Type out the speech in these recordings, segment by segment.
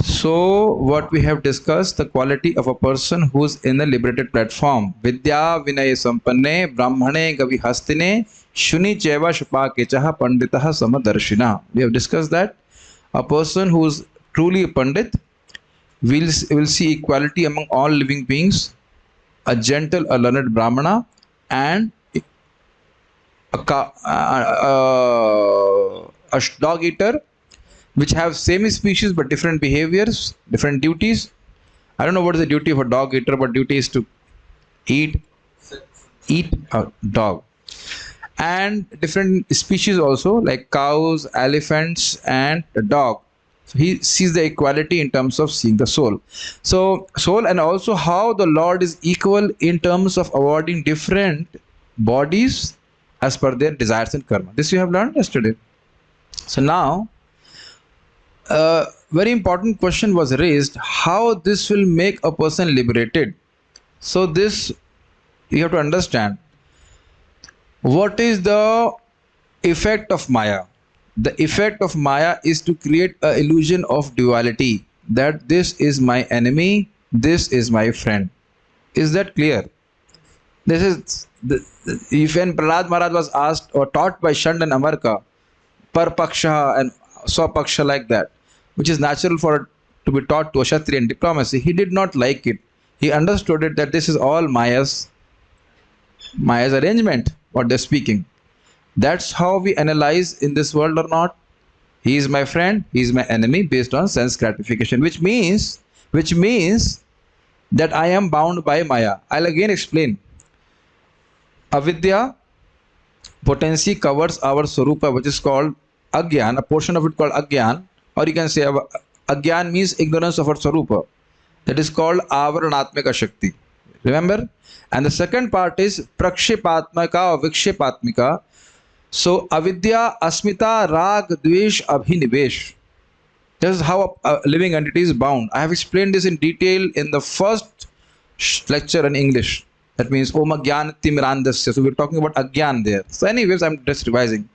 So, what we have discussed, the quality of a person who's in a liberated platform. Vidya Vinaya Sampanne Brahmane Gavi Hastine Shuni Cheva Shupakechaha Panditaha Samadarshina. We have discussed that. A person who's truly a Pandit will see equality among all living beings, a gentle, a learned Brahmana, and a dog eater, which have same species but different behaviors, different duties. I don't know what is the duty of a dog eater, but duty is to eat a dog. And different species also, like cows, elephants, and the dog. So he sees the equality in terms of seeing the soul. So soul, and also how the Lord is equal in terms of awarding different bodies as per their desires and karma. This you have learned yesterday. So now a very important question was raised, how this will make a person liberated. So this you have to understand, what is the effect of Maya. The effect of Maya is to create an illusion of duality, that this is my enemy, this is my friend. Is that clear? This is if when Prahlad Maharaj was asked or taught by Shand and Amarka, par paksha and swapaksha, like that, which is natural for to be taught to a Kshatriya in diplomacy, he did not like it. He understood it that this is all Maya's arrangement, what they're speaking. That's how we analyze in this world or not. He is my friend, he is my enemy, based on sense gratification, which means that I am bound by Maya. I'll again explain. Avidya potency covers our Swarupa, which is called Agyan, a portion of it called Agyan, or you can say Agyan means ignorance of our Swarupa. That is called Avaranatmaka Shakti. Remember? And the second part is Prakshipatmaka or Vikshipatmika. So Avidya, Asmita, Rag, Dvesh, Abhinivesh. This is how a living entity is bound. I have explained this in detail in the first lecture in English. That means Om Agyan Timirandasya. So we're talking about Agyan there. So anyways, I'm just revising.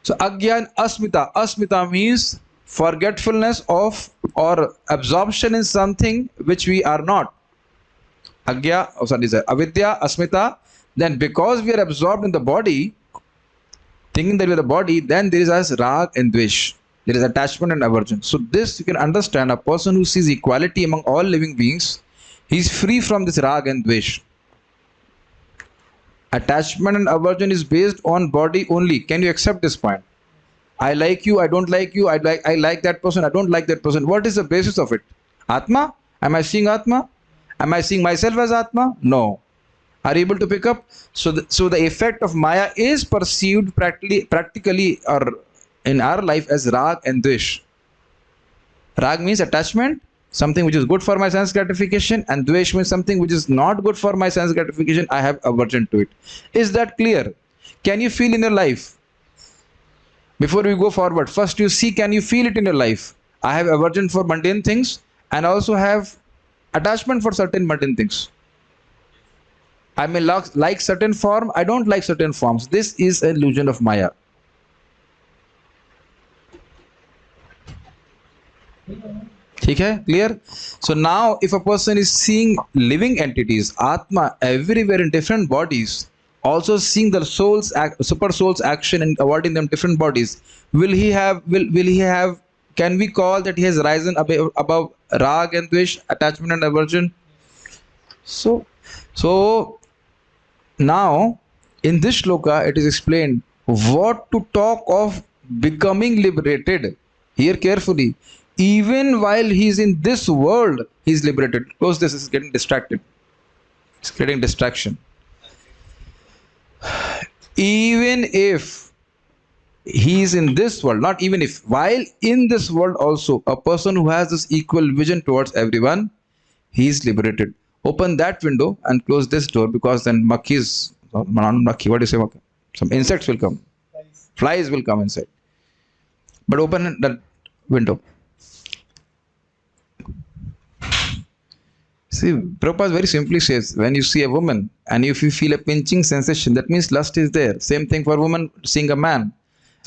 So Agyan Asmita. Asmita means forgetfulness of or absorption in something which we are not. Avidya, Asmita. Then because we are absorbed in the body, thinking that we are the body, then there is as Rag and Dvesh. There is attachment and aversion. So this you can understand, a person who sees equality among all living beings, he is free from this Rag and Dvesh. Attachment and aversion is based on body only. Can you accept this point? I like you, I don't like you, I like that person, I don't like that person. What is the basis of it? Atma? Am I seeing Atma? Am I seeing myself as Atma? No. Are you able to pick up? So the effect of Maya is perceived practically or in our life as Rag and Dvesh. Rag means attachment, something which is good for my sense gratification, and Dvesh means something which is not good for my sense gratification. I have aversion to it. Is that clear? Can you feel in your life? Before we go forward, first you see, can you feel it in your life? I have aversion for mundane things and also have attachment for certain mundane things. I may like certain form, I don't like certain forms. This is an illusion of Maya. Okay, clear? So now if a person is seeing living entities, Atma, everywhere in different bodies, also seeing the soul's super soul's action and awarding them different bodies, will he have, can we call that he has risen above Rag and Dvesh, attachment and aversion? So now in this shloka it is explained what to talk of becoming liberated. Hear carefully. Even while he is in this world, he is liberated. Close this, is getting distracted. It's creating distraction. Even if he is in this world, not even if, while in this world also, a person who has this equal vision towards everyone, he is liberated. Open that window and close this door, because then makkis, not makki, what do you say? Some insects will come. Flies will come inside. But open that window. See, Prabhupada very simply says, when you see a woman and if you feel a pinching sensation, that means lust is there. Same thing for woman seeing a man.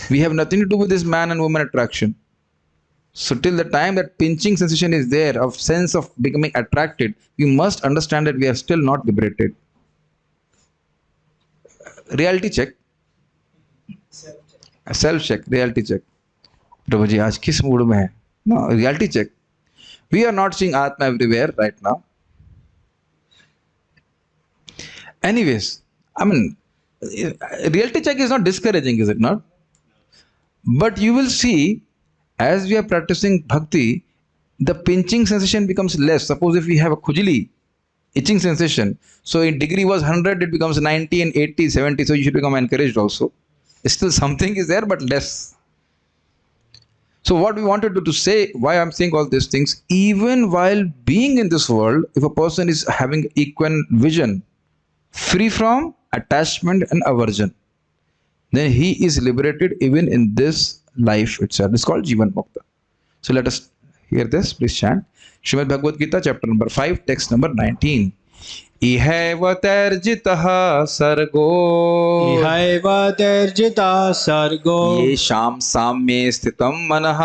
We have nothing to do with this man and woman attraction. So till the time that pinching sensation is there, of sense of becoming attracted, we must understand that we are still not liberated. Reality check. Self check. Reality check. प्रभु जी आज किस mood में है? No, reality check. We are not seeing Atma everywhere right now. Anyways, I mean, reality check is not discouraging, is it not? But you will see, as we are practicing bhakti, the pinching sensation becomes less. Suppose if we have a khujli, itching sensation, so in degree was 100, it becomes 90 and 80, 70, so you should become encouraged also. Still something is there, but less. So what we wanted to say, why I'm saying all these things, even while being in this world, if a person is having equine vision, free from attachment and aversion, then he is liberated even in this life itself. It's called Jivan Mukta. So let us hear this. Please chant. Srimad Bhagavad Gita, chapter number 5, text number 19. इहैव तैर्जितः सर्गो इहैव तैर्जितः सर्गो येषां साम्ये स्थितं मनः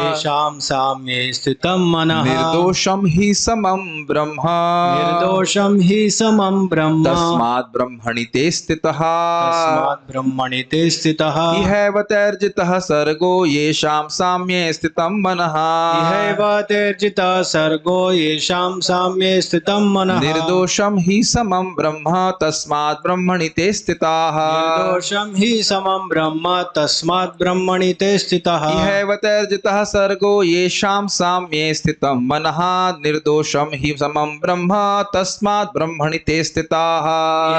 येषां साम्ये स्थितं मनः निर्दोषं हि समं ब्रह्म निर्दोषं हि समं ब्रह्म तस्मात् ब्रह्मणि ते स्थितः तस्मात् ब्रह्मणि ते स्थितः इहैव तैर्जितः सर्गो येषां साम्ये स्थितं मनः इहैव तैर्जितः सर्गो येषां साम्ये स्थितं मनः निर्दोषं हि समं ब्रह्म तस्मात् ब्रह्मणि ते स्थिताः निर्दोषं हि समं ब्रह्म तस्मात् ब्रह्मणि ते स्थितः इहैव तैर्जितः सर्गो येषां साम्ये स्थितं मनः निर्दोषं हि समं ब्रह्म तस्मात् ब्रह्मणि ते स्थिताः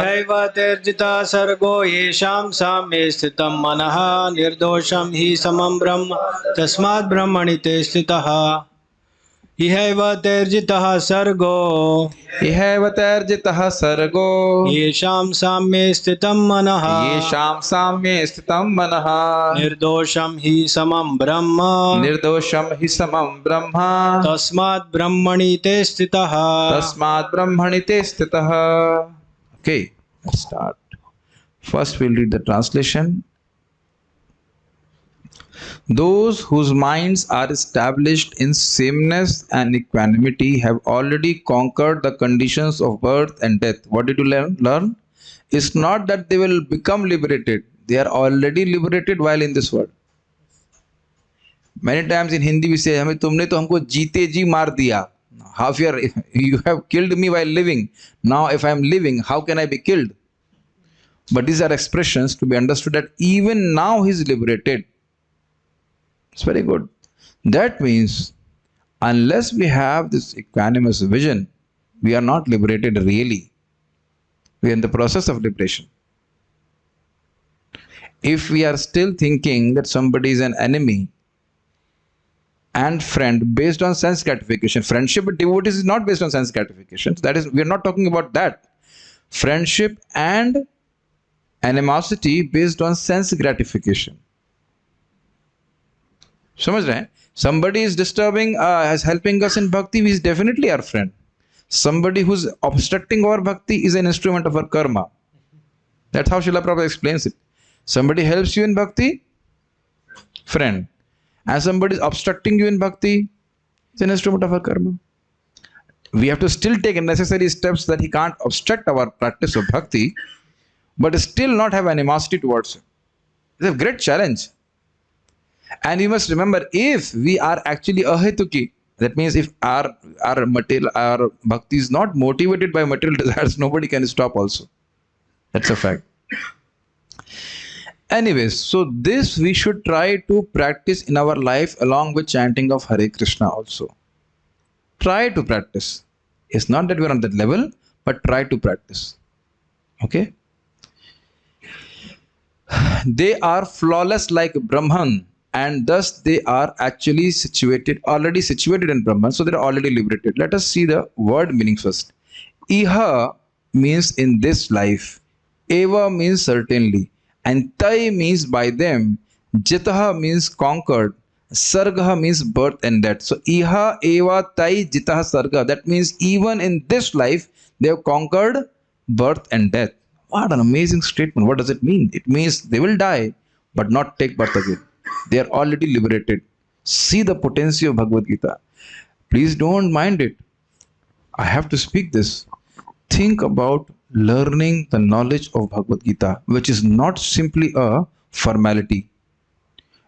इहैव तैर्जितः सर्गो येषां साम्ये स्थितं मनः निर्दोषं हि समं ब्रह्म तस्मात् ब्रह्मणि ते स्थितः इहैव तैर्जितः सर्गो इहैव तैर्जितः सर्गो येषां साम्ये स्थितं मनः येषां साम्ये स्थितं मनः निर्दोषं हि समं ब्रह्म निर्दोषं हि समं ब्रह्म तस्मात् ब्रह्मणि ते स्थितः तस्मात् ब्रह्मणि ते स्थितः. Okay, let's start. First we'll read the translation. Those whose minds are established in sameness and equanimity have already conquered the conditions of birth and death. What did you learn? It's not that they will become liberated. They are already liberated while in this world. Many times in Hindi we say, "हमें तुमने तो हमको जीते जी मार दिया." How you have killed me while living. Now if I am living, how can I be killed? But these are expressions to be understood that even now he is liberated. It's very good. That means unless we have this equanimous vision, we are not liberated really. We are in the process of liberation. If we are still thinking that somebody is an enemy and friend based on sense gratification, friendship with devotees is not based on sense gratification. That is, we are not talking about that. Friendship and animosity based on sense gratification. समझ रहे हैं? Somebody is disturbing, is helping us in bhakti, he is definitely our friend. Somebody who is obstructing our bhakti is an instrument of our karma. That's how Srila Prabhupada explains it. Somebody helps you in bhakti, friend. And somebody is obstructing you in bhakti, it's an instrument of our karma. We have to still take necessary steps that he can't obstruct our practice of bhakti, but still not have animosity towards him. It's a great challenge. And you must remember, if we are actually ahetuki, that means if our bhakti is not motivated by material desires, nobody can stop also. That's a fact. Anyways, so this we should try to practice in our life along with chanting of Hare Krishna also. Try to practice. It's not that we're on that level, but try to practice. Okay? They are flawless like Brahman, and thus they are actually already situated in Brahman, so they're already liberated. Let us see the word meaning first. Iha means in this life, eva means certainly, and tai means by them, jitaha means conquered, sarga means birth and death. So iha, eva, tai, jitaha, sarga, that means even in this life, they have conquered birth and death. What an amazing statement. What does it mean? It means they will die, but not take birth again. They are already liberated. See the potency of Bhagavad Gita. Please don't mind it. I have to speak this. Think about learning the knowledge of Bhagavad Gita, which is not simply a formality.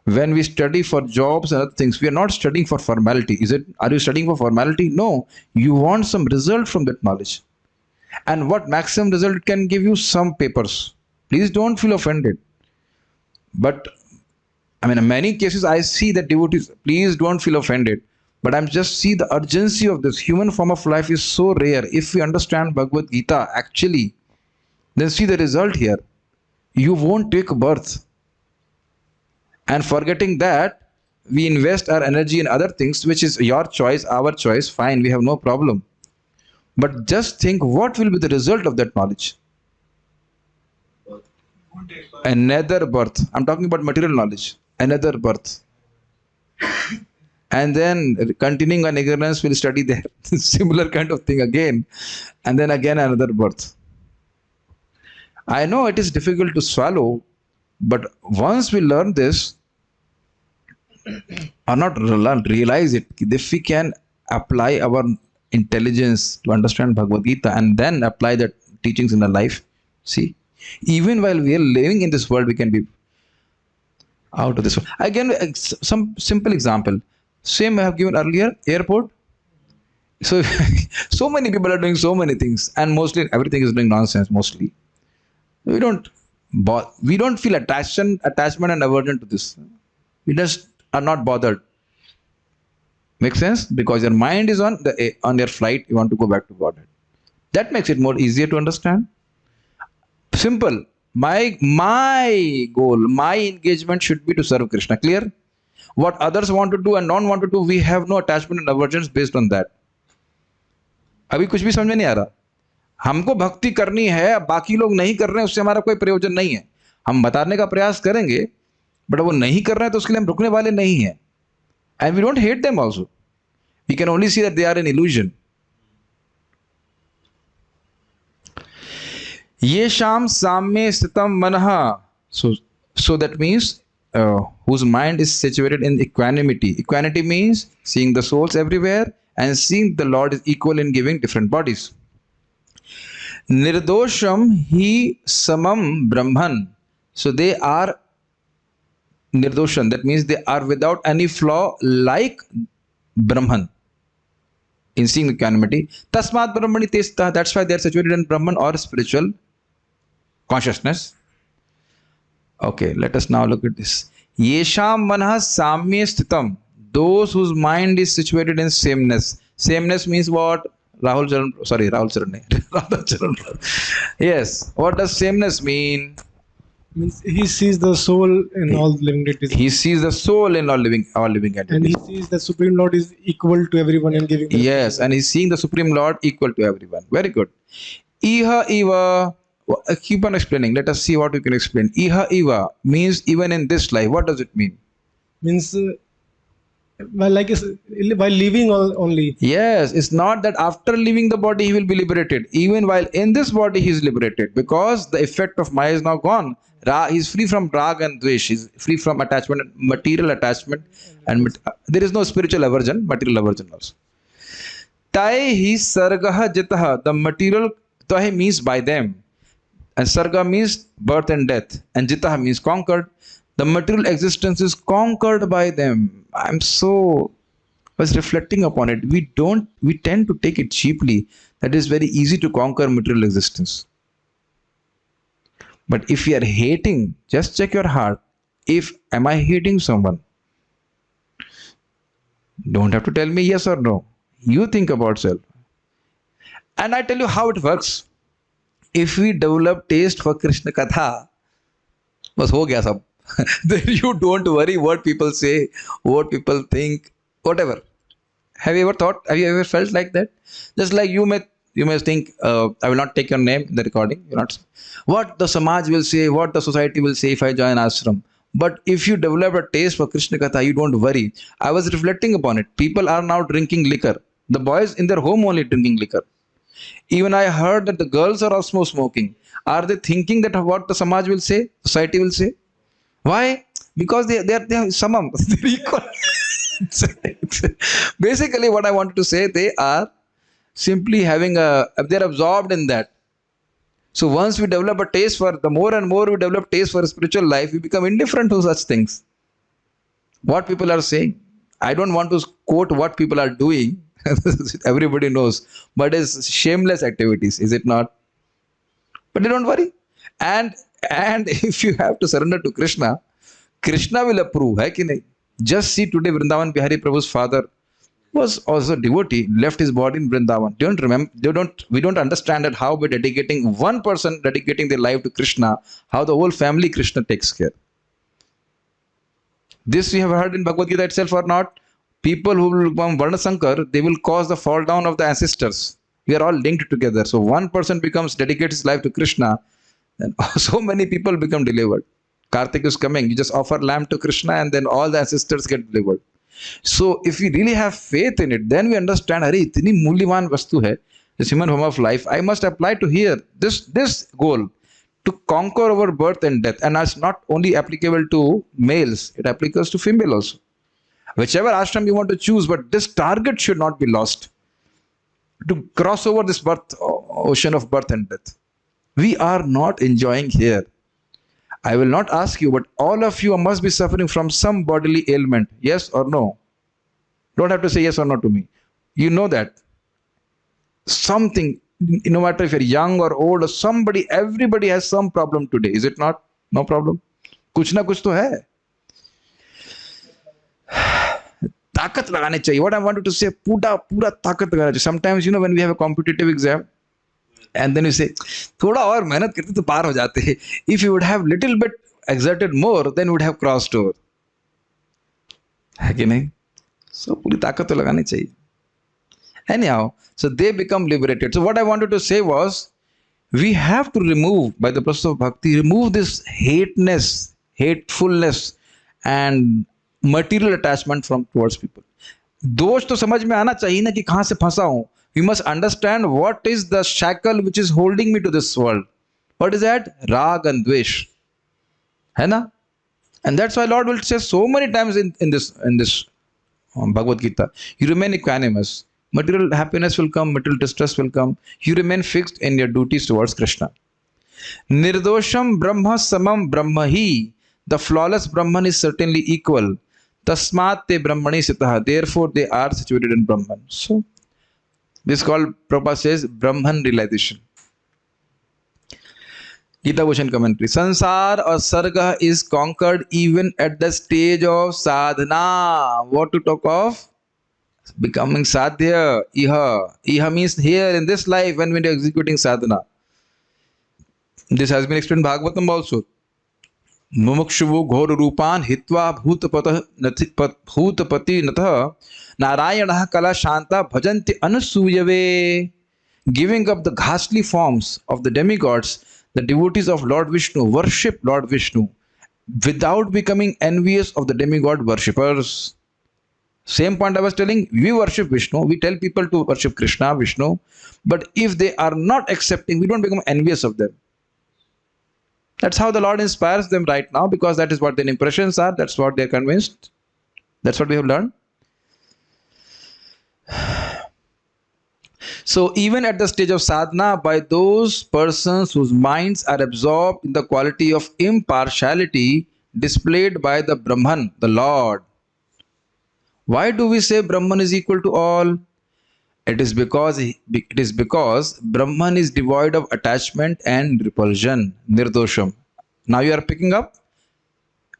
When we study for jobs and other things, we are not studying for formality. Are you studying for formality? No. You want some result from that knowledge. And what maximum result it can give you? Some papers. Please don't feel offended. But I mean, in many cases, I see that devotees, please don't feel offended. But I'm just see the urgency of this. Human form of life is so rare. If we understand Bhagavad Gita actually, then see the result here. You won't take birth. And forgetting that, we invest our energy in other things, which is your choice, our choice. Fine, we have no problem. But just think, what will be the result of that knowledge? Another birth. I'm talking about material knowledge. Another birth. And then continuing on ignorance, we'll study there. Similar kind of thing again. And then again another birth. I know it is difficult to swallow, but once we learn this, or not realize it, if we can apply our intelligence to understand Bhagavad Gita and then apply the teachings in our life, see, even while we are living in this world, we can be out of this world. Again, some simple example. Same I have given earlier, airport. So, so many people are doing so many things, and mostly everything is doing nonsense. Mostly, we don't feel attachment and aversion to this. We just are not bothered. Makes sense? Because your mind is on your flight. You want to go back to Godhead. That makes it more easier to understand. Simple. My goal, my engagement should be to serve Krishna. Clear? What others want to do and don't want to do, we have no attachment and aversions based on that. अभी कुछ भी समझ में नहीं आ रहा. हमको भक्ति करनी है, बाकी लोग नहीं कर रहे हैं, उससे हमारा कोई प्रयोजन नहीं है. हम बताने का प्रयास करेंगे, बट वो नहीं कर रहे हैं तो उसके लिए हम रुकने वाले नहीं हैं. And we don't hate them also. We can only see that they are an illusion. Yesham samye stitam manaha. So that means whose mind is situated in equanimity. Equanimity means seeing the souls everywhere and seeing the Lord is equal in giving different bodies. Nirdosham hi samam brahman. So they are nirdoshan. That means they are without any flaw like Brahman in seeing equanimity. Tasmat Brahmani Testa. That's why they are situated in Brahman or spiritual consciousness. Okay, let us now look at this. Yesham manah samye stitam. Those whose mind is situated in sameness. Sameness means what? Rahul Charan. Yes. What does sameness mean? Means he sees the soul in all living entities. He sees the soul in all living entities. And he sees the Supreme Lord is equal to everyone and giving. Yes, and he's seeing the Supreme Lord equal to everyone. Very good. Iha Iva. Keep on explaining. Let us see what we can explain. Iha Iva means even in this life. What does it mean? Means while leaving only. Yes, it's not that after leaving the body he will be liberated. Even while in this body he is liberated because the effect of Maya is now gone. He is free from rag and dvesh. He is free from attachment, material attachment, and there is no spiritual aversion, material aversion also. Tai hi sargah jitah. The material tai means by them. And sarga means birth and death. And jitah means conquered. The material existence is conquered by them. I was reflecting upon it. We tend to take it cheaply. That is very easy to conquer material existence. But if you are hating, just check your heart. Am I hating someone? Don't have to tell me yes or no. You think about self. And I tell you how it works. If we develop taste for Krishna Katha, bas ho gaya sab. Then you don't worry what people say, what people think, whatever. Have you ever felt like that? Just like you may think, I will not take your name in the recording. What the Samaj will say, what the society will say if I join ashram. But if you develop a taste for Krishna Katha, you don't worry. I was reflecting upon it. People are now drinking liquor. The boys in their home only drinking liquor. Even I heard that the girls are also smoking. Are they thinking that what the Samaj will say, society will say? Why? Because they are samam. They're equal. Basically, what I wanted to say, they are simply they're absorbed in that. So once we develop a taste for, the more and more we develop taste for spiritual life, we become indifferent to such things. What people are saying, I don't want to quote what people are doing. Everybody knows, but it's shameless activities, is it not? But don't worry. And if you have to surrender to Krishna, Krishna will approve. Hai ki nahi? Just see today Vrindavan Bihari Prabhu's father was also a devotee, left his body in Vrindavan. Don't remember, we don't understand that how by dedicating one person, dedicating their life to Krishna, how the whole family Krishna takes care. This we have heard in Bhagavad Gita itself or not? People who will become Varna Sankar, they will cause the fall down of the ancestors. We are all linked together. So one person dedicates his life to Krishna, and so many people become delivered. Kartik is coming. You just offer lamb to Krishna and then all the ancestors get delivered. So if we really have faith in it, then we understand, Hari, itni mulyavan vastu hai, this human form of life, I must apply to here. This goal, to conquer over birth and death. And that's not only applicable to males, it applies to female also. Whichever ashram you want to choose, but this target should not be lost. To cross over this ocean of birth and death. We are not enjoying here. I will not ask you, but all of you must be suffering from some bodily ailment. Yes or no? Don't have to say yes or no to me. You know that. Something, no matter if you're young or old or somebody, everybody has some problem today. Is it not? No problem. Kuch na kuch to hai. ताकत लगाने चाहिए. What I wanted to say, पूरा ताकत लगाना चाहिए. Sometimes, when we have a competitive exam, and then you say, थोड़ा और मेहनत करते तो पार हो जाते. If you would have little bit exerted more, then you would have crossed over. है कि नहीं? So पूरी ताकत तो लगानी चाहिए. Anyhow, so they become liberated. So what I wanted to say was, we have to remove, by the process of bhakti, remove this hatefulness, and material attachment from towards people. दोष तो समझ में आना चाहिए ना कि कहां से फंसा हूं. We must understand what is the shackle which is holding me to this world. What is that? Rag and Dvesh. है ना? And that's why Lord will say so many times in this Bhagavad Gita, you remain equanimous. Material happiness will come, material distress will come. You remain fixed in your duties towards Krishna. Nirdosham Brahma Samam Brahmahi. The flawless Brahman is certainly equal. Tasmat te Brahmani Sitaha. Therefore, they are situated in Brahman. So, this is called, Prabhupada says, Brahman realization. Gita Bhushan commentary. Sansar or Sarga is conquered even at the stage of sadhana. What to talk of? Becoming sadhya. Iha. Iha means here in this life when we are executing sadhana. This has been explained in Bhagavatam also. मुमुक्षुवो घोर रूपान हित्वा भूतपति नतः नारायणः कला शांता भजन्ति अनुसूयवे. Giving up the ghastly forms of the demigods, the devotees of Lord Vishnu worship Lord Vishnu without becoming envious of the demigod worshippers. Same point I was telling, we worship Vishnu, we tell people to worship Krishna, Vishnu, but if they are not accepting, we don't become envious of them. That's how the Lord inspires them right now, because that is what their impressions are, that's what they're convinced. That's what we have learned. So even at the stage of sadhana, by those persons whose minds are absorbed in the quality of impartiality displayed by the Brahman, the Lord. Why do we say Brahman is equal to all? It is because Brahman is devoid of attachment and repulsion, nirdosham. Now you are picking up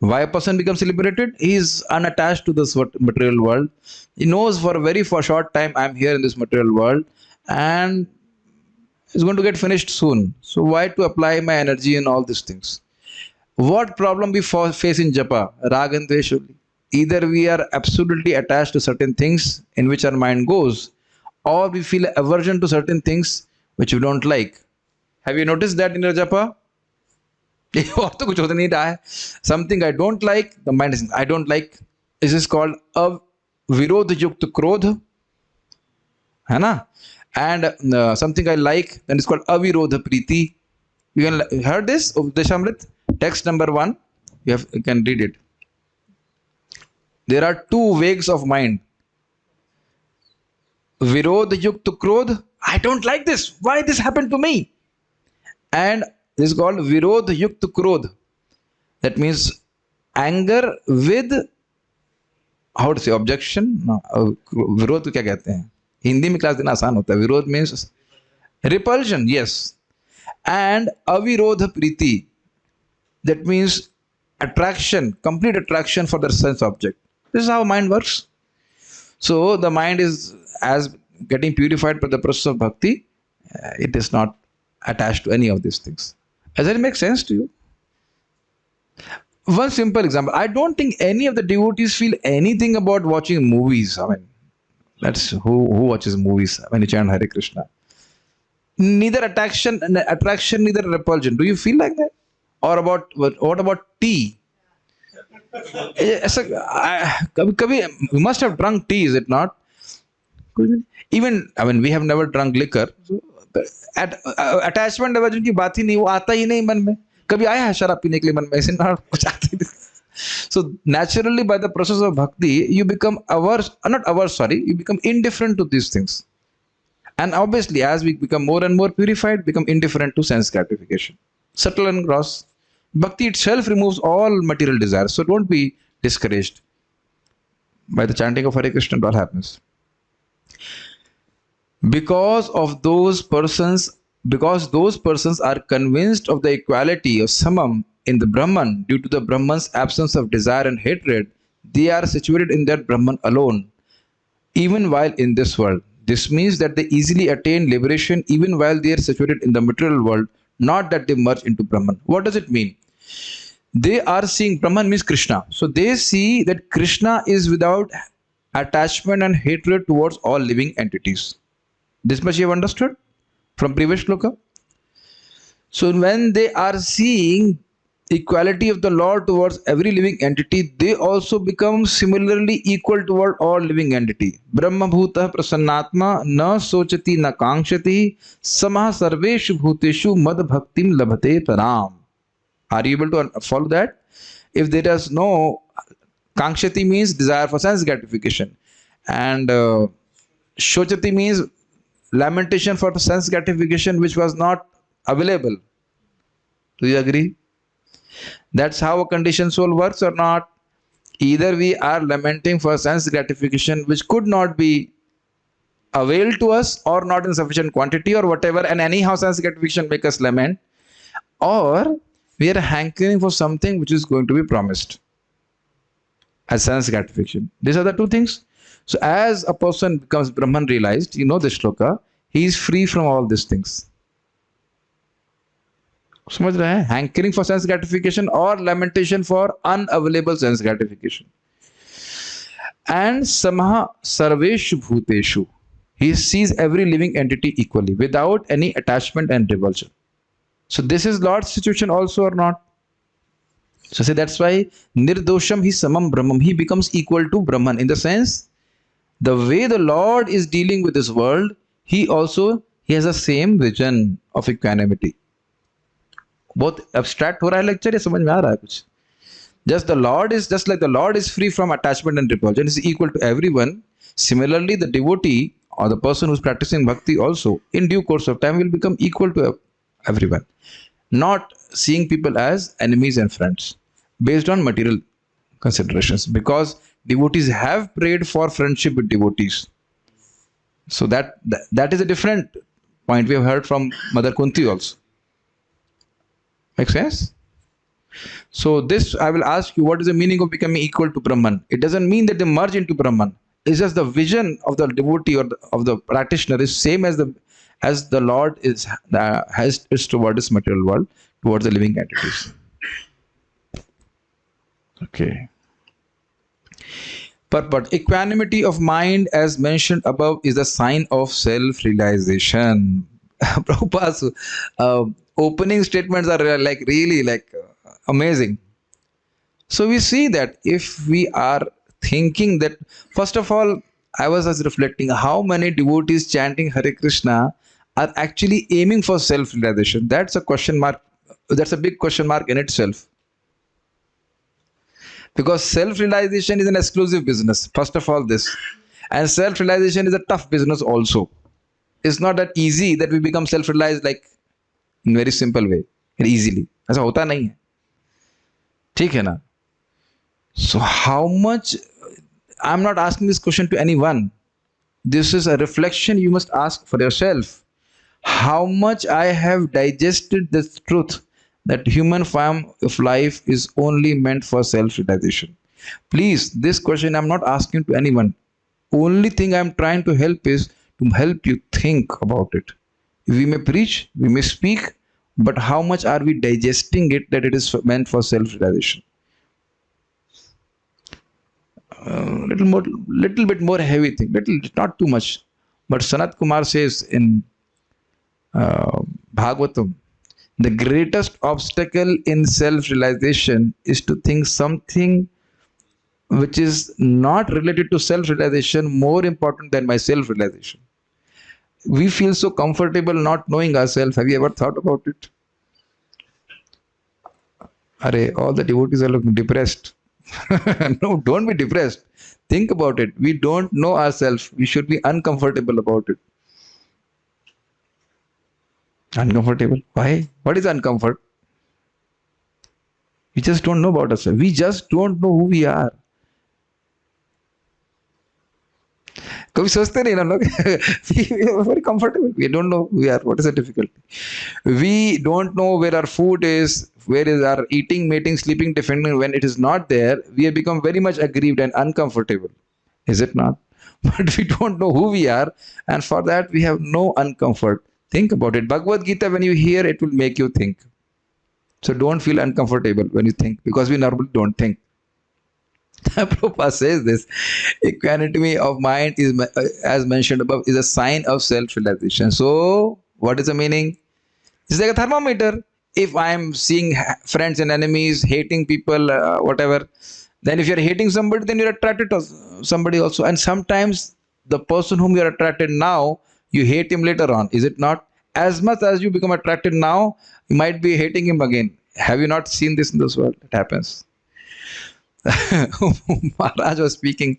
why a person becomes liberated. He is unattached to this material world. He knows for a very short time I am here in this material world and it's going to get finished soon. So why to apply my energy in all these things? What problem we face in japa? Rag and Dvesh. Either we are absolutely attached to certain things in which our mind goes, or we feel aversion to certain things which we don't like. Have you noticed that in your japa? Something I don't like, the mind is, I don't like. This is called virodh yukta krodh. है ना? And something I like, then it's called avirodha priti. You can heard this of Deshamrit? Text number 1. You can read it. There are two waves of mind. Virodh yukta krodh. I don't like this. Why this happened to me? And this is called Virodh yukta krodh. That means anger with, how to say, objection. No, विरोध को क्या कहते हैं? हिंदी में class देना आसान होता है. विरोध means repulsion. Yes. And avirodha priti. That means attraction, complete attraction for the sense object. This is how mind works. So the mind is as getting purified by the process of bhakti. It is not attached to any of these things. Does that make sense to you? One simple example. I don't think any of the devotees feel anything about watching movies. I mean, that's who watches movies when you chant Hare Krishna. Neither attraction, neither repulsion. Do you feel like that? Or about what about tea? कभी we must have drunk tea, is it not? Even, I mean, we have never drunk liquor. So, attachment aversion की बात ही नहीं, वो आता ही नहीं मन में. कभी आया है शराब पीने के लिए मन में? ऐसे ना कुछ आता ही नहीं. So naturally, by the process of bhakti, you become averse, not averse, sorry, you become indifferent to these things. And obviously, as we become more and more purified, become indifferent to sense gratification. Subtle and gross. Bhakti itself removes all material desires. So don't be discouraged by the chanting of Hare Krishna. What happens? Because those persons are convinced of the equality of samam in the Brahman due to the Brahman's absence of desire and hatred, they are situated in that Brahman alone, even while in this world. This means that they easily attain liberation even while they are situated in the material world, not that they merge into Brahman. What does it mean? They are seeing, Brahman means Krishna. So they see that Krishna is without attachment and hatred towards all living entities. This much you have understood from previous shloka? So when they are seeing equality of the Lord towards every living entity, they also become similarly equal toward all living entity. Brahma bhutah prasannatma na sochati na kankshati samah sarveshu bhuteshu mad bhaktim labhate param. Are you able to follow that? If there is no kankshati, means desire for sense gratification, and shochati means lamentation for sense gratification which was not available. Do you agree? That's how a conditioned soul works or not? Either we are lamenting for sense gratification which could not be availed to us, or not in sufficient quantity, or whatever, and anyhow sense gratification make us lament, or we are hankering for something which is going to be promised as sense gratification. These are the two things. So as a person becomes Brahman realized, you know this shloka, he is free from all these things. समझ रहे हैं? Hankering for sense gratification or lamentation for unavailable sense gratification. And samaha sarveshu bhuteshu, he sees every living entity equally without any attachment and revulsion. So this is Lord's situation also or not? So say that's why nirdosham hi samam brahmam, he becomes equal to Brahman, in the sense the way the Lord is dealing with this world, he has the same vision of equanimity. बहुत abstract हो रहा है lecture, या समझ में आ रहा है कुछ? Just like the Lord is free from attachment and repulsion, is equal to everyone. Similarly, the devotee or the person who's practicing bhakti also, in due course of time, will become equal to everyone, not seeing people as enemies and friends based on material considerations, because devotees have prayed for friendship with devotees. So that is a different point we have heard from Mother Kunti also. Make sense? So this, I will ask you, what is the meaning of becoming equal to Brahman? It doesn't mean that they merge into Brahman. It's just the vision of the devotee or of the practitioner is same as the Lord has toward this material world, towards the living entities. Okay. But equanimity of mind, as mentioned above, is a sign of self-realization. Prabhupada's opening statements are really amazing. So we see that if we are thinking that, first of all, I was reflecting how many devotees chanting Hare Krishna are actually aiming for self-realization. That's a question mark. That's a big question mark in itself. Because self-realization is an exclusive business. First of all, this. And self-realization is a tough business also. It's not that easy that we become self-realized like in very simple way and easily. ऐसा होता नहीं है. ठीक है ना? So how much, I'm not asking this question to anyone. This is a reflection you must ask for yourself. How much I have digested this truth that human form of life is only meant for self-realization. Please, this question I'm not asking to anyone. Only thing I'm trying to help is to help you think about it. We may preach, we may speak, but how much are we digesting it that it is meant for self-realization? Little bit more heavy thing, not too much. But Sanat Kumar says in Bhagavatam, the greatest obstacle in self-realization is to think something which is not related to self-realization more important than my self-realization. We feel so comfortable not knowing ourselves. Have you ever thought about it? All the devotees are looking depressed. No, don't be depressed. Think about it. We don't know ourselves. We should be uncomfortable about it. Uncomfortable? Why? What is uncomfort? We just don't know about ourselves. We just don't know who we are. कभी सोचते नहीं ना लोग. We are very comfortable. We don't know who we are. What is the difficulty? We don't know where our food is, where is our eating, mating, sleeping, defending. When it is not there, we have become very much aggrieved and uncomfortable. Is it not? But we don't know who we are, and for that we have no uncomfort. Think about it. Bhagavad Gita, when you hear, it will make you think. So don't feel uncomfortable when you think, because we normally don't think. Prabhupada says this, equanimity of mind is, as mentioned above, is a sign of self-realization. So, what is the meaning? It's like a thermometer. If I am seeing friends and enemies, hating people, whatever, then if you're hating somebody, then you're attracted to somebody also. And sometimes the person whom you're attracted now, you hate him later on. Is it not? As much as you become attracted now, you might be hating him again. Have you not seen this in this world? It happens. Maharaj was speaking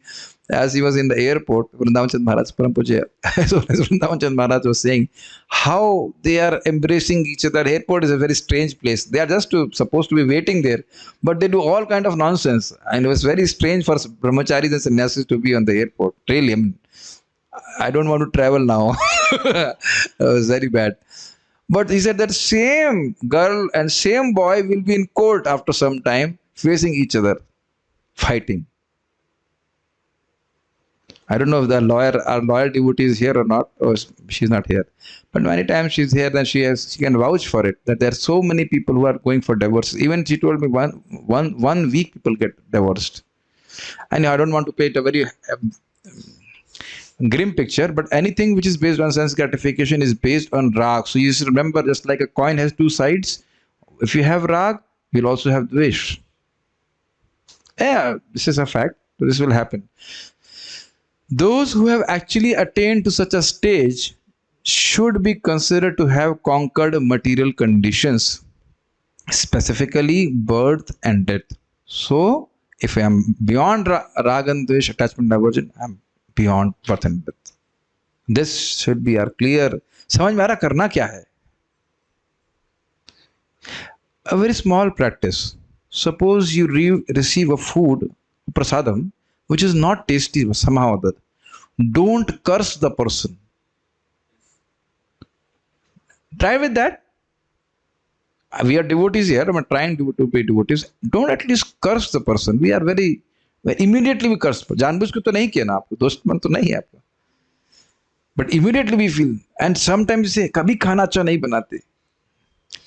as he was in the airport. Vrindavan Chand Maharaj, Param Pujya. So Vrindavan Chand Maharaj was saying how they are embracing each other. Airport is a very strange place. They are just supposed to be waiting there, but they do all kind of nonsense. And it was very strange for brahmacharis and sannyasis to be on the airport. Really, I mean, I don't want to travel now. It was very bad. But he said that same girl and same boy will be in court after some time, facing each other, fighting. I don't know if our lawyer devotee is here or not, or she's not here. But many times she's here, then she can vouch for it, that there are so many people who are going for divorce. Even she told me one week people get divorced. And I don't want to paint a very grim picture, but anything which is based on sense gratification is based on rag. So you should remember, just like a coin has two sides, if you have rag, you'll also have dvesh. Yeah, this is a fact. This will happen. Those who have actually attained to such a stage should be considered to have conquered material conditions, specifically birth and death. So, if I am beyond rag and dvesh, attachment, diversion, I am beyond birth and death. This should be our clear. समझ में आ रहा करना क्या है? A very small practice. Suppose you receive a food, prasadam, which is not tasty somehow or other. Don't curse the person. Try with that. We are devotees here. I'm trying to be devotees. Don't at least curse the person. We are very immediately we curse. जानबूझ के तो नहीं किया ना आपको, दोस्तमन तो नहीं है आपका. But immediately we feel, and sometimes say कभी खाना अच्छा नहीं बनाते.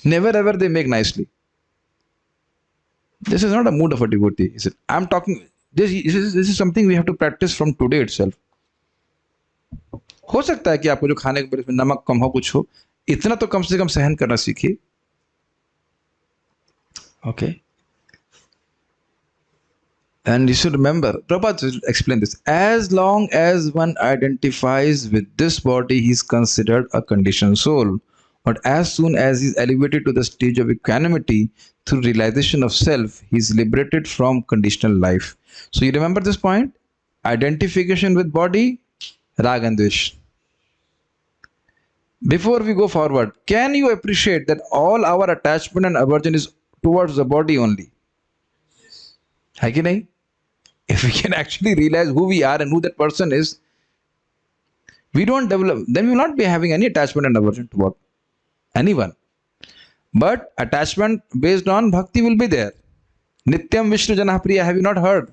Never ever they make nicely. This is not a mood of a devotee. Is it? I'm talking. This is something we have to practice from today itself. हो सकता है कि आपको जो खाने के में नमक कम हो, कुछ हो, इतना तो कम से कम सहन करना सीखिए. Okay. And you should remember, Prabhupada explained this. As long as one identifies with this body, he is considered a conditioned soul. But as soon as he is elevated to the stage of equanimity through realization of self, he is liberated from conditional life. So you remember this point? Identification with body, rag and dvesh. Before we go forward, can you appreciate that all our attachment and aversion is towards the body only? है कि नहीं? If we can actually realize who we are and who that person is, we don't develop, then we will not be having any attachment and aversion toward anyone. But attachment based on bhakti will be there. Nityam Vishnu Janapriya, have you not heard?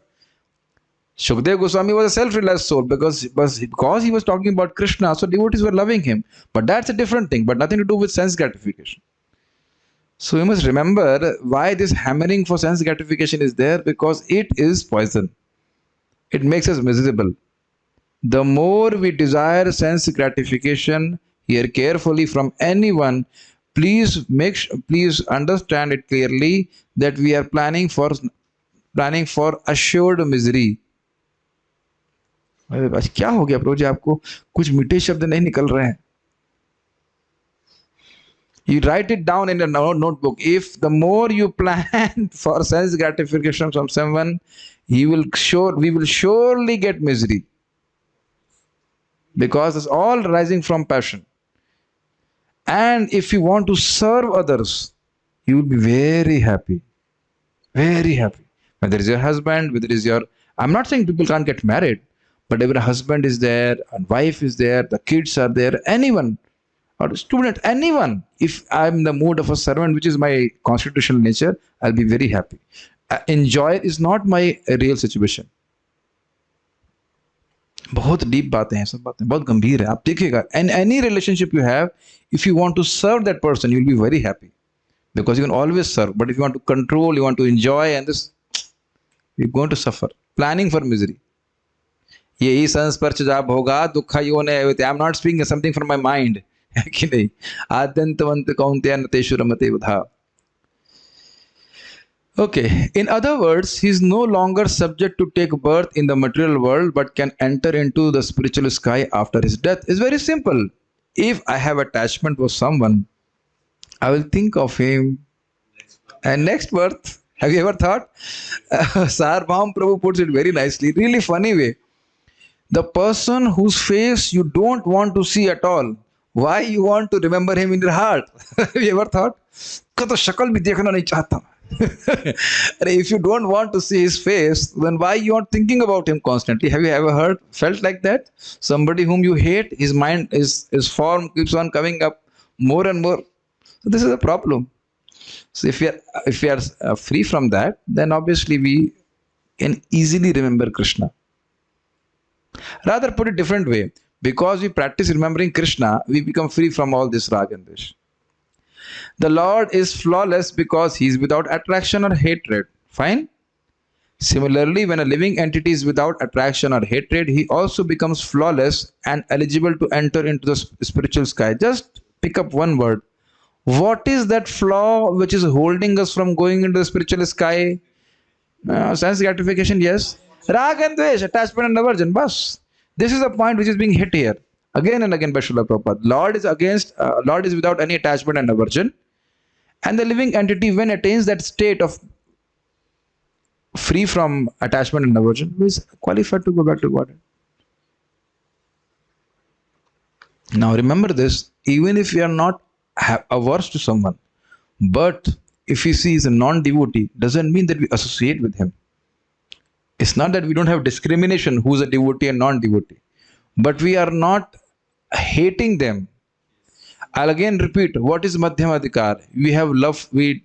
Shukdev Goswami was a self-realized soul because he was talking about Krishna, so devotees were loving him. But that's a different thing, but nothing to do with sense gratification. So you must remember why this hammering for sense gratification is there, because it is poison. It makes us miserable. The more we desire sense gratification, hear carefully from anyone, please understand it clearly that we are planning for assured misery. अरे बस क्या हो गया प्रभु जी, आपको कुछ मीठे शब्द नहीं निकल रहे हैं? You write it down in your notebook. If the more you plan for sense gratification from someone, we will surely get misery, because it's all rising from passion. And if you want to serve others, you will be very happy, very happy. Whether it's your husband, whether it's your, I'm not saying people can't get married, but if a husband is there, and wife is there, the kids are there, anyone, or a student, anyone, if I'm in the mood of a servant, which is my constitutional nature, I'll be very happy. Enjoy is not my real situation. बहुत deep बातें हैं, सब बातें बहुत गंभीर है. आप देखिएगा, in any relationship you have, if you want to serve that person, you'll be very happy, because you can always serve. But if you want to control, you want to enjoy, and this, you're going to suffer. Planning for misery. यही संस्पर्श जाप होगा दुखा यो ने. I'm not speaking something from my mind. है कि नहीं? आद्यंतवंत कौन्तेय न तेषु रमते वधा. Okay, in other words, he is no longer subject to take birth in the material world, but can enter into the spiritual sky after his death. It's very simple. If I have attachment for someone, I will think of him and next birth. Have you ever thought? Sarbham Prabhu puts it very nicely, really funny way. The person whose face you don't want to see at all, why you want to remember him in your heart? Have you ever thought? Ka to shakal bhi dekhna nahi chahta. If you don't want to see his face, then why you are thinking about him constantly? Have you ever felt like that? Somebody whom you hate, his mind, his form keeps on coming up more and more. So this is a problem. So if we are free from that, then obviously we can easily remember Krishna. Rather, put it different way, because we practice remembering Krishna, we become free from all this rag and dvesh. The Lord is flawless because he is without attraction or hatred. Fine. Similarly, when a living entity is without attraction or hatred, he also becomes flawless and eligible to enter into the spiritual sky. Just pick up one word. What is that flaw which is holding us from going into the spiritual sky? Sense gratification, yes. Rag and dvesh, attachment and aversion, bas. This is the point which is being hit here again and again by Srila Prabhupada. Lord is without any attachment and aversion, and the living entity, when attains that state of free from attachment and aversion, is qualified to go back to Godhead. Now remember this, even if we are not averse to someone, but if we see is a non-devotee, doesn't mean that we associate with him. It's not that we don't have discrimination who's a devotee and non-devotee, but we are not hating them. I'll again repeat, what is Madhyamadikar? We have love, we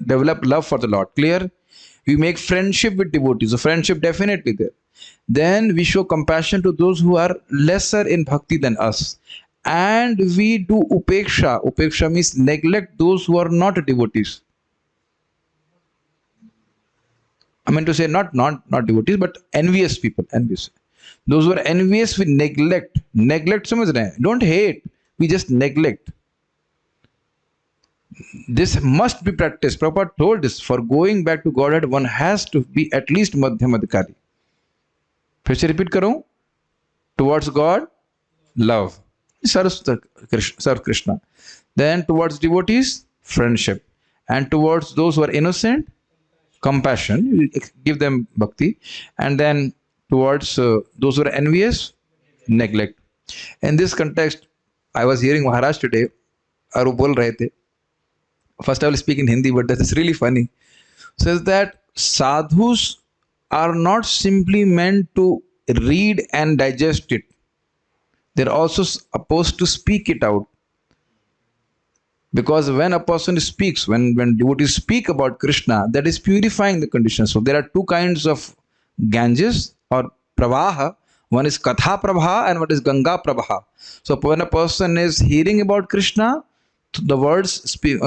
develop love for the Lord. Clear? We make friendship with devotees. So friendship definitely there. Then we show compassion to those who are lesser in bhakti than us. And we do upeksha. Upeksha means neglect those who are not devotees. I mean to say not devotees, but envious people. Envious. Those who are envious, we neglect. Neglect, समझ रहे हैं? Don't hate. We just neglect. This must be practiced. Prabhupada told this. For going back to Godhead, one has to be at least Madhyamadikari. फिर से repeat करूं. Towards God, love. Serve Krishna. Then towards devotees, friendship. And towards those who are innocent, compassion. You give them bhakti. And then towards those who are envious, neglect. In this context, I was hearing Maharaj today, और वो बोल रहे थे. First I will speak in Hindi, but that is really funny. Says that sadhus are not simply meant to read and digest it. They're also supposed to speak it out. Because when a person speaks, when devotees speak about Krishna, that is purifying the conditions. So there are two kinds of Ganges or Pravaha. One is Katha Prabha and one is Ganga Prabha. So when a person is hearing about Krishna, the words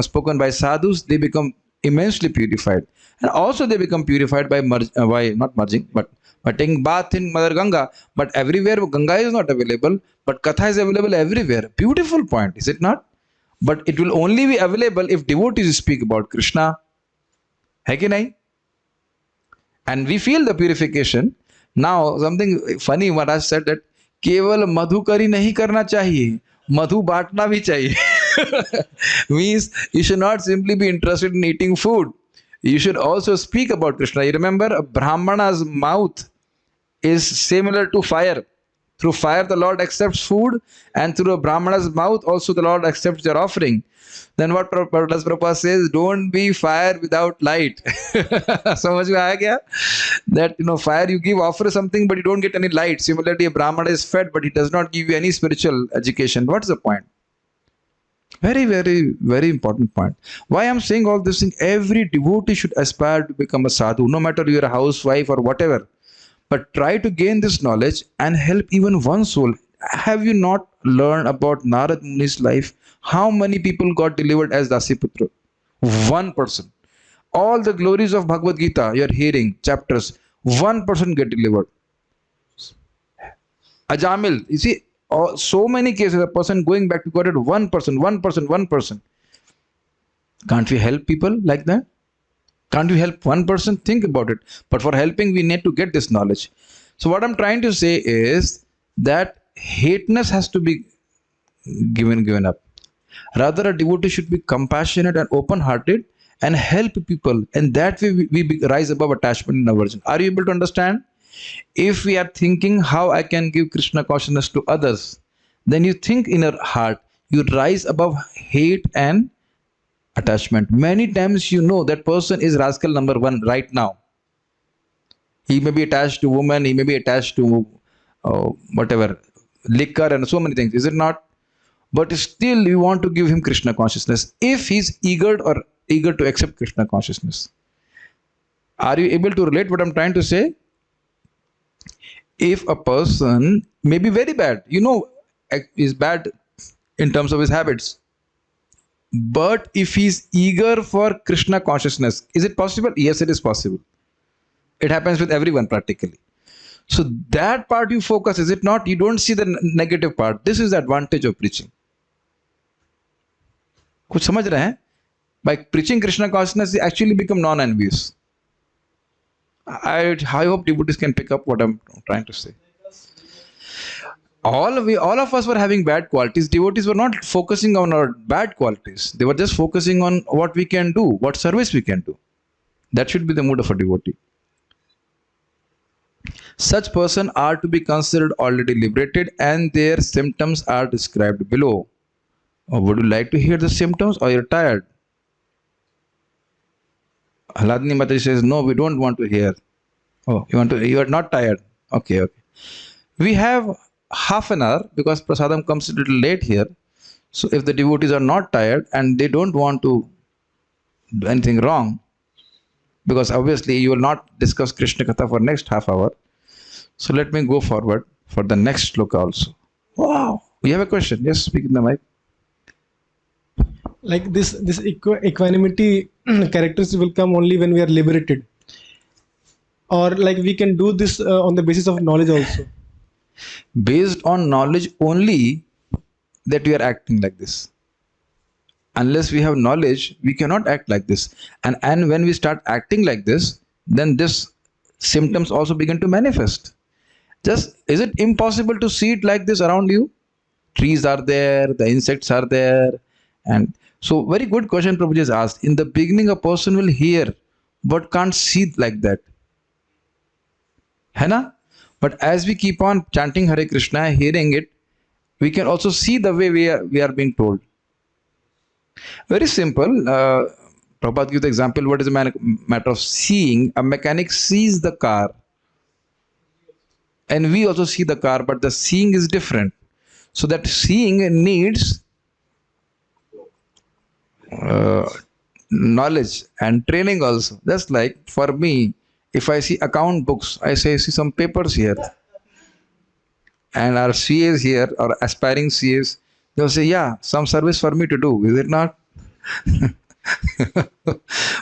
spoken by sadhus, they become immensely purified. And also they become purified by not merging, but taking bath in Mother Ganga. But everywhere Ganga is not available, but Katha is available everywhere. Beautiful point, is it not? But it will only be available if devotees speak about Krishna. Hai ki nahi? And we feel the purification. Now, something funny, Maharaj said that केवल मधुकरी नहीं करना चाहिए, मधु बांटना भी चाहिए. Means you should not simply be interested in eating food. You should also speak about Krishna. You remember, a Brahmana's mouth is similar to fire. Through fire, the Lord accepts food, and through a Brahmana's mouth, also the Lord accepts their offering. Then what Prabhupada says, don't be fire without light. समझ में आया क्या? That, fire you give, offer something, but you don't get any light. Similarly, a Brahmana is fed, but he does not give you any spiritual education. What's the point? Very, very, very important point. Why I'm saying all this thing, every devotee should aspire to become a sadhu, no matter you're a housewife or whatever. But try to gain this knowledge and help even one soul. Have you not learned about Narad Muni's life? How many people got delivered as Dasiputra? One person. All the glories of Bhagavad Gita, you're hearing, chapters, one person get delivered. Ajamil, you see, so many cases, a person going back to God, one person. Can't we help people like that? Can't you help one person? Think about it. But for helping, we need to get this knowledge. So what I'm trying to say is that hateness has to be given up. Rather, a devotee should be compassionate and open-hearted and help people. And that way we rise above attachment and aversion. Are you able to understand? If we are thinking how I can give Krishna consciousness to others, then you think in your heart, you rise above hate and attachment. Many times that person is rascal number one right now. He may be attached to woman, he may be attached to whatever, liquor and so many things, is it not? But still you want to give him Krishna consciousness if he's eager to accept Krishna consciousness. Are you able to relate what I'm trying to say? If a person may be very bad, is bad in terms of his habits, but if he's eager for Krishna consciousness, is it possible? Yes, it is possible. It happens with everyone practically. So that part you focus, is it not? You don't see the negative part. This is the advantage of preaching. कुछ समझ रहे हैं? By preaching Krishna consciousness, they actually become non-envious. I hope devotees can pick up what I'm trying to say. All of us were having bad qualities. Devotees were not focusing on our bad qualities. They were just focusing on what we can do, what service we can do. That should be the mood of a devotee. Such persons are to be considered already liberated, and their symptoms are described below. Would you like to hear the symptoms, or you're tired? Hladni Mataji says, no, we don't want to hear. Oh, you are not tired. Okay. We have half an hour because Prasadam comes a little late here. So if the devotees are not tired and they don't want to do anything wrong, because obviously you will not discuss Krishna Katha for next half hour. So let me go forward for the next sloka also. Wow. We have a question. Yes, speak in the mic. Like this equanimity characteristics will come only when we are liberated, or like we can do this on the basis of knowledge also. Based on knowledge only that we are acting like this. Unless we have knowledge, we cannot act like this. And when we start acting like this, then this symptoms also begin to manifest. Is it impossible to see it like this around you? Trees are there, the insects are there, And so, very good question Prabhuji has asked. In the beginning, a person will hear but can't see like that. है ना? But as we keep on chanting Hare Krishna, hearing it, we can also see the way we are being told. Very simple. Prabhupada gives the example. What is a matter of seeing? A mechanic sees the car, and we also see the car, but the seeing is different. So that seeing needs knowledge and training also. That's like for me, if I see account books, I say, see some papers here, and our CAs here or aspiring CAs, they'll say, yeah, some service for me to do, is it not?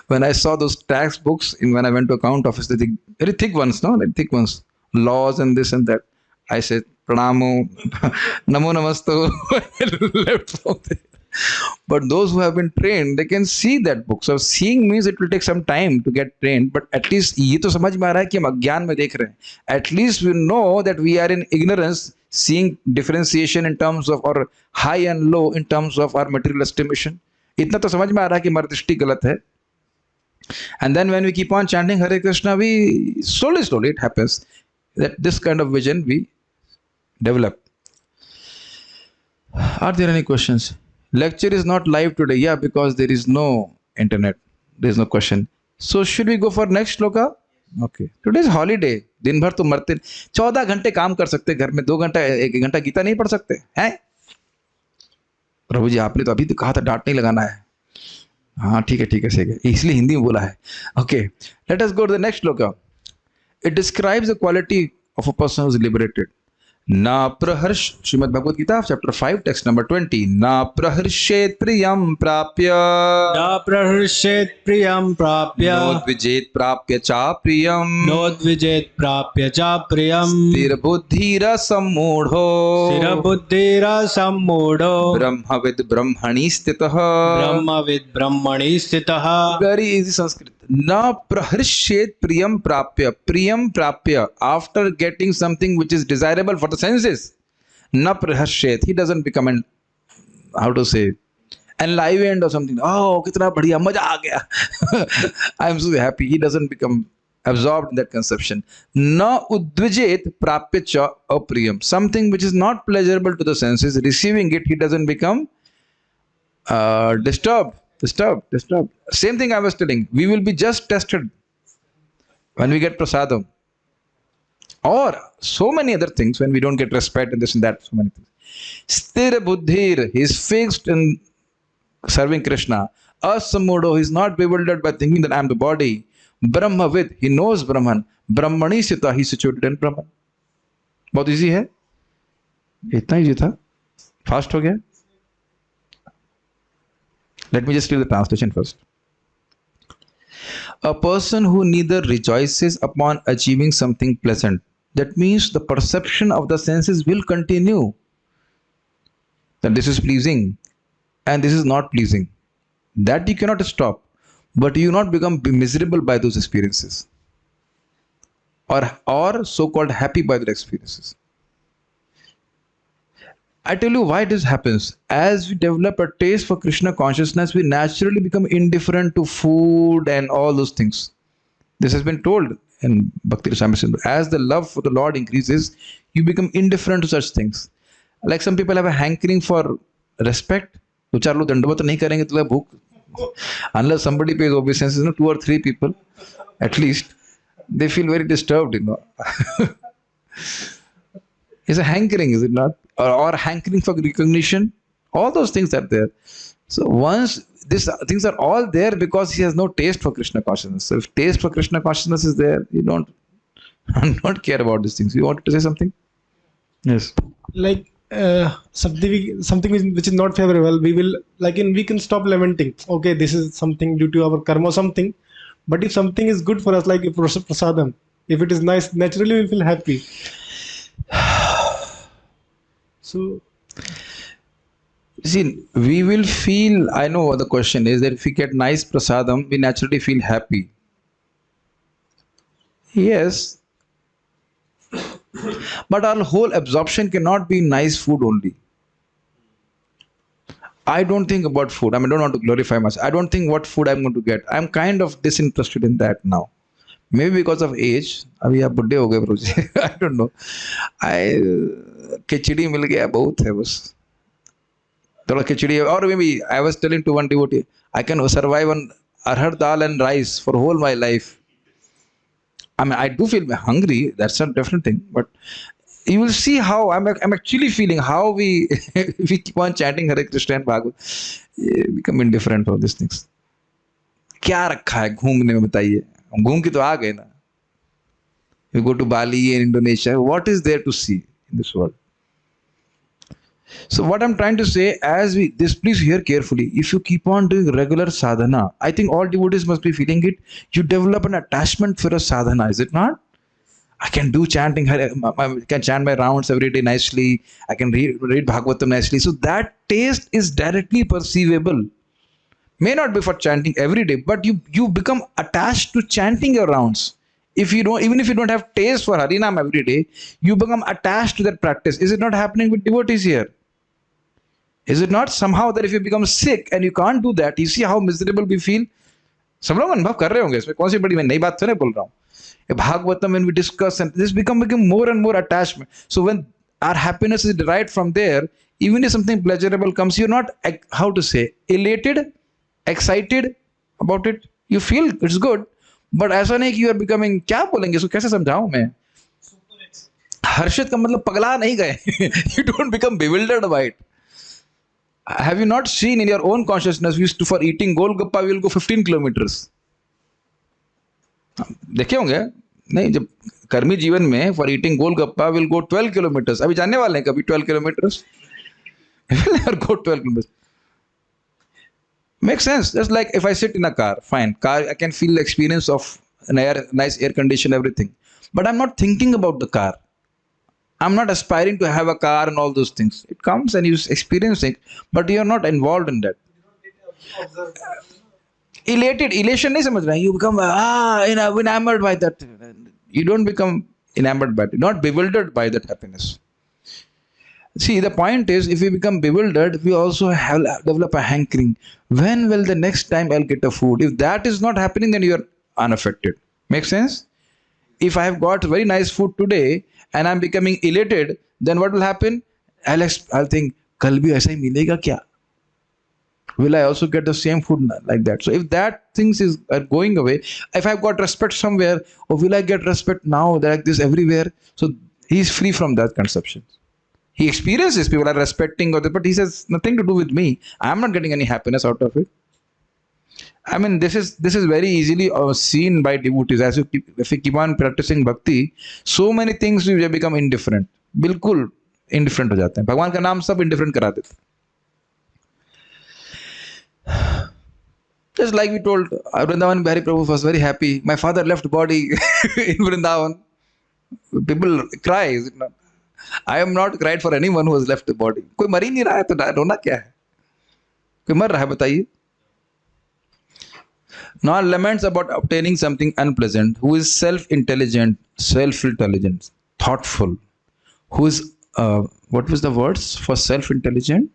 When I saw those tax books when I went to account office, the very thick ones, no, like thick ones, laws and this and that. I said, pranamo, namo namasto, left from there. But those who have been trained, they can see that book. So seeing means it will take some time to get trained, but at least ये तो समझ में आ रहा है कि हम अज्ञान में देख रहे हैं. At least we know that we are in ignorance, seeing differentiation in terms of or high and low in terms of our material estimation. इतना तो समझ में आ रहा है कि हमारी दृष्टि गलत है. And then when we keep on chanting Hare Krishna, we slowly it happens that this kind of vision we develop. Are there any questions? Lecture is not live today. Yeah, because there is no internet. There is no question. So should we go for next shloka? Okay. Today is holiday. दिन भर तो मरते 14 घंटे काम कर सकते घर में 2 घंटा 1 घंटा गीता नहीं पढ़ सकते हैं. प्रभु जी आपने तो अभी तो कहा था डांट नहीं लगाना है. हाँ ठीक है सही है, इसलिए हिंदी में बोला है. Okay, let us go to the next shloka. It describes the quality of a person who is liberated. ना प्रहर्ष, Shrimad Bhagavad Gita chapter 5 text number 20. ना प्रहर्षेत प्रियम प्राप्य, न प्रहर्षेत् प्रियं प्राप्य, नोद्विजेत प्राप्य चा प्रियम, नोद्विजेत् प्राप्य च प्रियं, स्थिरबुद्धिरसम्मूढो, स्थिरबुद्धिरसम्मूढो, ब्रह्मविद् ब्रह्मणि स्थितः. ब्रह्मविद् ब्रह्मणि स्थितः. Very easy Sanskrit. Na praharshet priyam prapya. Priyam prapya. After getting something which is desirable for the senses. Na praharshet. He doesn't become an, how to say, enlivened or something. Oh, kitna badhiya, maja aa gaya. I am so happy. He doesn't become absorbed in that conception. Na udvijet prapya cha apriyam. Something which is not pleasurable to the senses, receiving it, he doesn't become disturbed. Same thing I was telling. We will be just tested when we get prasadam. Or so many other things when we don't get respect and this and that, so many things. Sthira buddhir, he is fixed in serving Krishna. Asammudo, he is not bewildered by thinking that I am the body. Brahmavid, he knows Brahman. Brahmani sita, he is situated in Brahman. बहुत easy है. इतना easy था. Fast हो गया. Let me just read the translation first. A person who neither rejoices upon achieving something pleasant, that means the perception of the senses will continue that this is pleasing and this is not pleasing. That you cannot stop, but you not become miserable by those experiences or so-called happy by their experiences. I tell you why this happens. As we develop a taste for Krishna consciousness, we naturally become indifferent to food and all those things. This has been told in Bhakti Rasamrita. As the love for the Lord increases, you become indifferent to such things. Like some people have a hankering for respect. दो चार लोग दंडवत नहीं करेंगे तो भूख. Unless somebody pays obeisance, 2 or 3 people, at least, they feel very disturbed, It's a hankering, is it not? Or hankering for recognition. All those things are there. So once these things are all there because he has no taste for Krishna consciousness. So if taste for Krishna consciousness is there, you don't care about these things. You wanted to say something? Yes. Like something which is not favorable, we can stop lamenting. Okay, this is something due to our karma or something. But if something is good for us, like prasadam, if it is nice, naturally we feel happy. So, see, we will feel, I know what the question is, that if we get nice prasadam, we naturally feel happy. Yes. But our whole absorption cannot be nice food only. I don't think about food. I mean, I don't want to glorify myself. I don't think what food I'm going to get. I'm kind of disinterested in that now. Maybe because of age. अभी आप बुड्ढे हो गए bro ji. I don't know. खिचड़ी मिल गया बहुत है बस. थोड़ा खिचड़ी और maybe I was telling to one devotee, I can survive on arhar dal and rice for whole my life. I mean, I do feel hungry. That's a different thing. But you will see how I'm actually feeling how we we keep on chanting Hare Krishna and Bhagavad. Become indifferent for these things. क्या रखा है घूमने में बताइए? हम घूम के तो आ गए ना. You go to Bali and Indonesia. What is there to see in this world? So what I'm trying to say, please hear carefully. If you keep on doing regular sadhana, I think all devotees must be feeling it. You develop an attachment for a sadhana, is it not? I can do chanting. I can chant my rounds every day nicely. I can read Bhagavatam nicely. So that taste is directly perceivable. May not be for chanting every day, but you become attached to chanting your rounds. Even if you don't have taste for Harinam every day, you become attached to that practice. Is it not happening with devotees here? Is it not somehow that if you become sick and you can't do that, you see how miserable we feel? सब लोग अनुभव कर रहे होंगे इसमें कौन सी बड़ी मैं नई बात तो नहीं बोल रहा हूँ. Bhagavatam, when we discuss and this become more and more attachment. So when our happiness is derived from there, even if something pleasurable comes, you're not, how to say, elated, excited about it. You feel it's good, but ऐसा नहीं कि you are becoming, क्या बोलेंगे इसको कैसे समझाऊं मैं? हर्षित का मतलब पगला नहीं गए. You don't become bewildered by it. Have you not seen in your own consciousness, we used to, for eating golgappa, we will go 15 kilometers. देखे होंगे नहीं, जब कर्मी जीवन में for eating golgappa will go 12 kilometres. अभी जानने वाले हैं कभी 12 kilometres. Go 12 kilometers. Makes sense. Just like if I sit in a car, fine, car, I can feel the experience of nice air condition, everything, but I'm not thinking about the car. I'm not aspiring to have a car and all those things. It comes and you experience it, but you're not involved in that. Elation नहीं समझ रहे हैं. You become enamored by that. You don't become enamored by it, not bewildered by that happiness. See, the point is, if we become bewildered, we also develop a hankering. When will the next time I'll get a food? If that is not happening, then you're unaffected. Make sense? If I have got very nice food today and I'm becoming elated, then what will happen? I'll think, कल भी ऐसा ही मिलेगा क्या? Will I also get the same food like that? So if that things are going away, if I've got respect somewhere, or will I get respect now like this everywhere? So he's free from that conception. He experiences people are respecting others, but he says nothing to do with me. I'm not getting any happiness out of it. I mean, this is very easily seen by devotees. If we keep on practicing bhakti, so many things we become indifferent. बिल्कुल indifferent हो जाते हैं. भगवान का नाम सब indifferent करा देते हैं. Just like we told Vrindavan Bihari Prabhu was very happy. My father left body in Vrindavan. People cry, is it not? I am not cried for anyone who has left the body. कोई मर ही नहीं रहा है तो रोना क्या है? कोई मर रहा है बताइए? Nor laments about obtaining something unpleasant. Who is self-intelligent, thoughtful. Who is what was the words for self-intelligent?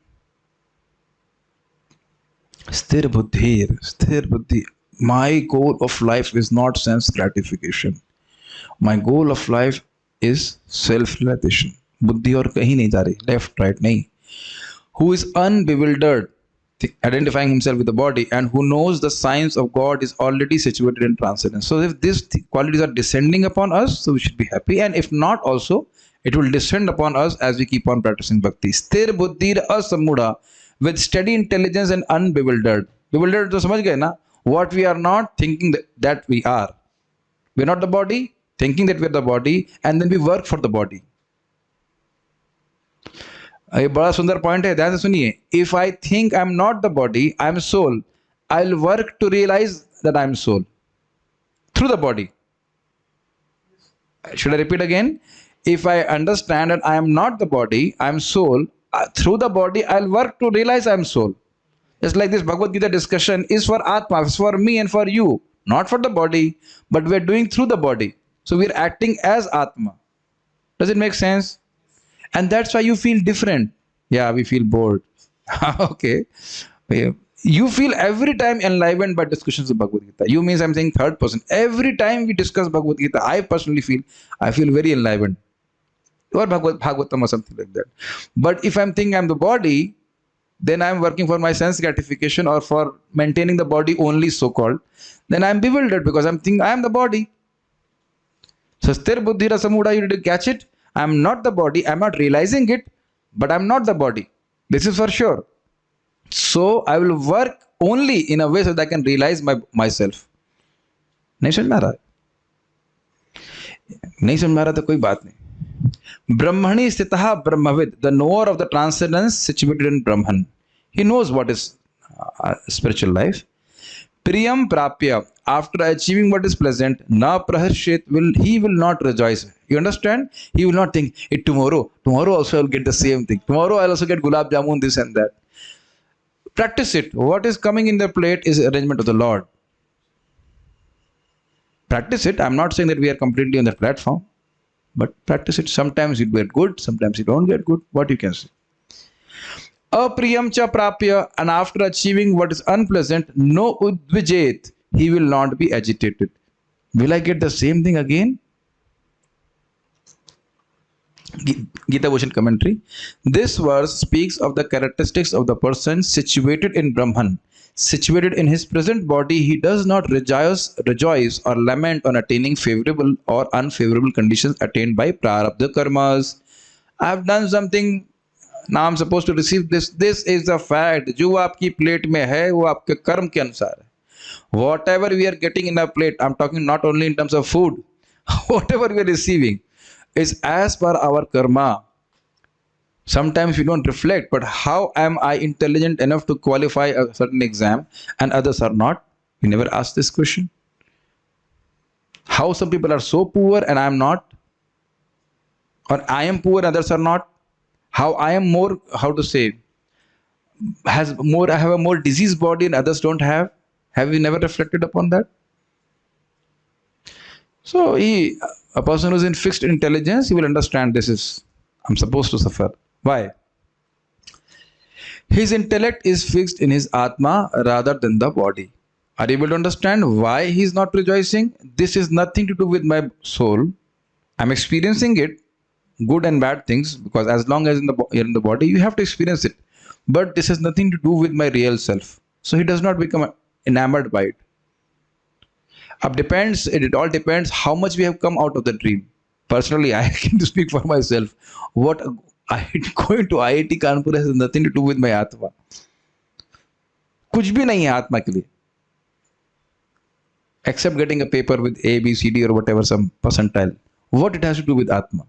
Sthir buddhi. My goal of life is not sense gratification. My goal of life is self-realization. बुद्धि और कहीं नहीं जा रही, left, right नहीं. Who is unbewildered, identifying himself with the body, and who knows the signs of God is already situated in transcendence. So if these qualities are descending upon us, so we should be happy, and if not also, it will descend upon us as we keep on practicing bhakti. Sthir buddhir asamudha, with steady intelligence and unbewildered. Bewildered तो समझ गए ना? What we are not thinking that we are. We are not the body, thinking that we are the body, and then we work for the body. ये बड़ा सुंदर point है, ध्यान से सुनिए. If I think I'm not the body, I'm soul, I'll work to realize that I'm soul through the body. Should I repeat again? If I understand that I am not the body, I'm soul, through the body I'll work to realize I'm soul. Just like this Bhagavad Gita discussion is for Atma, it's for me and for you, not for the body, but we're doing through the body. So we're acting as Atma. Does it make sense? And that's why you feel different. Yeah, we feel bored. Okay. You feel every time enlivened by discussions of Bhagavad Gita. You means I'm saying third person. Every time we discuss Bhagavad Gita, I personally feel very enlivened. Or Bhagavatam or something like that. But if I'm thinking I'm the body, then I'm working for my sense gratification or for maintaining the body only, so called. Then I'm bewildered because I'm thinking I am the body. Sastir buddhi rasamudha, you need to catch it. I'm not the body. I'm not realizing it, but I'm not the body. This is for sure. So I will work only in a way so that I can realize myself. नहीं समझ में आ रहा नहीं समझ में आ रहा तो कोई बात नहीं. Brahmani sthitah brahmavid, the knower of the transcendence situated in Brahman. He knows what is spiritual life. Priyam prapya, after achieving what is pleasant, na praharshet, he will not rejoice. You understand? He will not think it tomorrow also I'll get the same thing. Tomorrow I'll also get gulab jamun, this and that. Practice it. What is coming in the plate is arrangement of the Lord. Practice it. I'm not saying that we are completely on the platform, but practice it. Sometimes you get good, sometimes you don't get good. What you can say. Apriyam cha prapya, and after achieving what is unpleasant, no udvijet, he will not be agitated. Will I get the same thing again? Gita Bhushan commentary. This verse speaks of the characteristics of the person situated in Brahman. Situated in his present body, he does not rejoice or lament on attaining favorable or unfavorable conditions attained by prarabdha karmas. I have done something, now I'm supposed to receive this. This is the fact. जो आपकी plate में है वो आपके कर्म के अनुसार है. Whatever we are getting in our plate, I'm talking not only in terms of food, whatever we are receiving is as per our karma. Sometimes we don't reflect, but how am I intelligent enough to qualify a certain exam and others are not? We never ask this question. How some people are so poor and I am not, or I am poor and others are not. How I am more, how to say, I have a more diseased body and others don't have. Have you never reflected upon that? So a person who is in fixed intelligence, he will understand this is, I'm supposed to suffer. Why? His intellect is fixed in his Atma rather than the body. Are you able to understand why he is not rejoicing? This is nothing to do with my soul. I'm experiencing it, good and bad things, because as long as you're in the body, you have to experience it. But this has nothing to do with my real self. So he does not become enamored by it. It all depends how much we have come out of the dream. Personally, I can speak for myself. What going to IIT Kanpur has nothing to do with my Atma. कुछ भी नहीं है आत्मा के लिए. Except getting a paper with A, B, C, D or whatever, some percentile. What it has to do with Atma?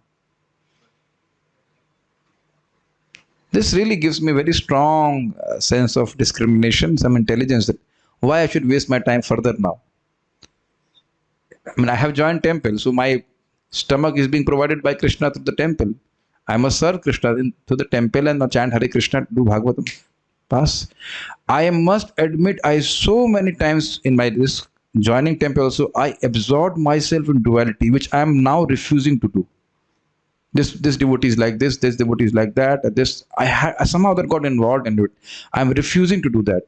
This really gives me a very strong sense of discrimination, some intelligence that why I should waste my time further now. I mean, I have joined temple, so my stomach is being provided by Krishna through the temple. I must serve Krishna through the temple and not chant Hare Krishna, do Bhagavatam. Pass. I must admit, I so many times in this joining temple also, I absorbed myself in duality, which I am now refusing to do. This devotee is like this devotee is like that. I somehow that got involved in it. I am refusing to do that.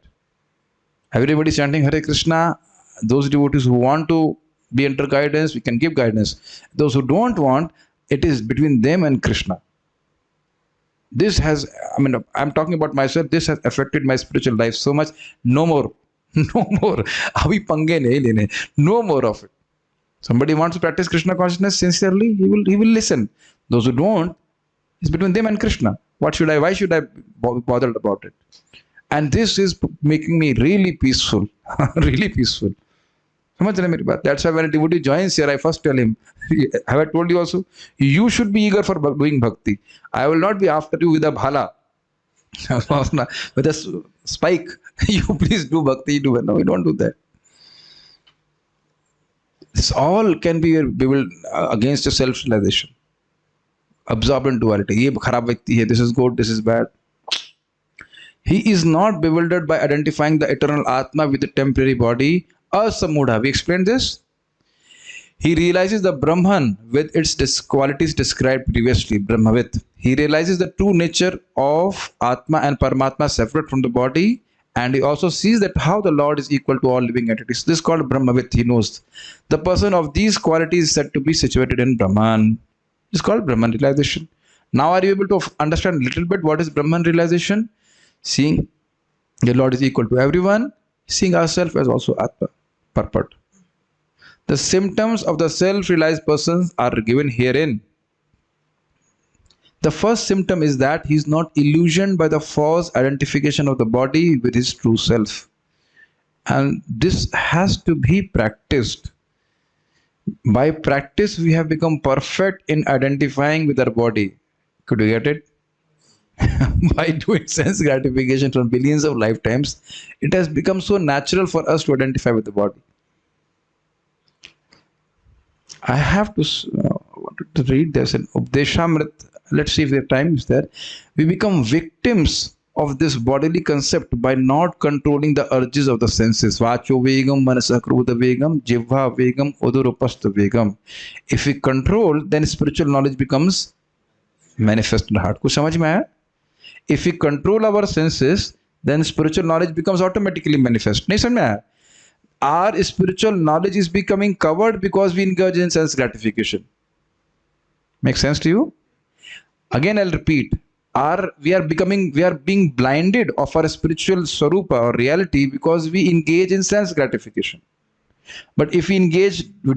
Everybody chanting Hare Krishna. Those devotees who want to be under guidance, we can give guidance. Those who don't want, it is between them and Krishna. This has, I'm talking about myself, this has affected my spiritual life so much. No more. No more. Abhi pange nahi lene. No more of it. Somebody wants to practice Krishna consciousness sincerely, he will listen. Those who don't, it's between them and Krishna. Why should I be bothered about it? And this is making me really peaceful. Really peaceful. That's why when a devotee joins here, I first tell him, have I told you also? You should be eager for doing bhakti. I will not be after you with a bhala, with a spike. You please do bhakti. No, we don't do that. This all can be against your self-realization. Absorbent duality. Ye kharab vyakti hai, this is good, this is bad. He is not bewildered by identifying the eternal Atma with the temporary body. Asamudha. We explained this. He realizes the Brahman with its qualities described previously, Brahmavit. He realizes the true nature of Atma and Paramatma separate from the body, and he also sees that how the Lord is equal to all living entities. This is called Brahmavit. He knows. The person of these qualities is said to be situated in Brahman. It's called Brahman realization. Now are you able to understand a little bit what is Brahman realization? Seeing the Lord is equal to everyone, seeing ourselves as also Atma, purport. The symptoms of the self-realized persons are given herein. The first symptom is that he is not illusioned by the false identification of the body with his true self. And this has to be practiced. By practice, we have become perfect in identifying with our body. Could you get it? By doing sense gratification for billions of lifetimes, it has become so natural for us to identify with the body. I have to wanted to read. There's an Updeshamrit. Let's see if the time is there. We become victims of this bodily concept by not controlling the urges of the senses. Vacho vegam, manasa kruda vegam, jivha vegam, udurupasta vegam. If we control, then spiritual knowledge becomes manifest in the heart. Kuch samajh mein aaya? If we control our senses, then spiritual knowledge becomes automatically manifest. Nahi samajh mein aaya? Our spiritual knowledge is becoming covered because we engage in sense gratification. Makes sense to you? Again, I'll repeat. We are being blinded of our spiritual swarupa or reality because we engage in sense gratification. But if we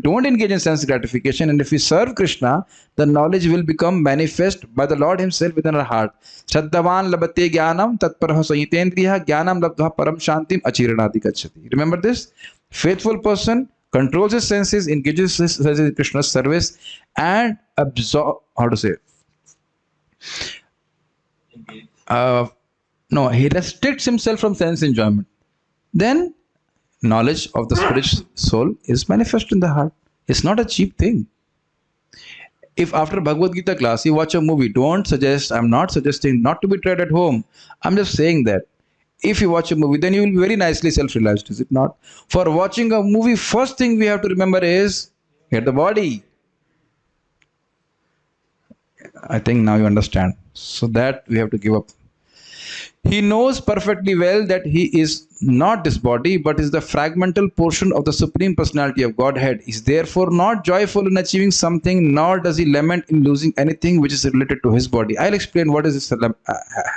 don't engage in sense gratification, and if we serve Krishna, the knowledge will become manifest by the Lord Himself within our heart. Shraddhavan labate jnanam tatparaha sahitendriya jnanam labdha param shantim achiranadi gacchati. Remember this? Faithful person controls his senses, engages in Krishna's service, and absorb. How to say? He restricts himself from sense enjoyment. Then knowledge of the spiritual soul is manifest in the heart. It's not a cheap thing. If after Bhagavad Gita class you watch a movie, I'm not suggesting not to be tried at home. I'm just saying that if you watch a movie, then you will be very nicely self-realized, is it not? For watching a movie, first thing we have to remember is get the body. I think now you understand. So that we have to give up. He knows perfectly well that he is not this body, but is the fragmental portion of the Supreme Personality of Godhead. He is therefore not joyful in achieving something, nor does he lament in losing anything which is related to his body. I'll explain what is this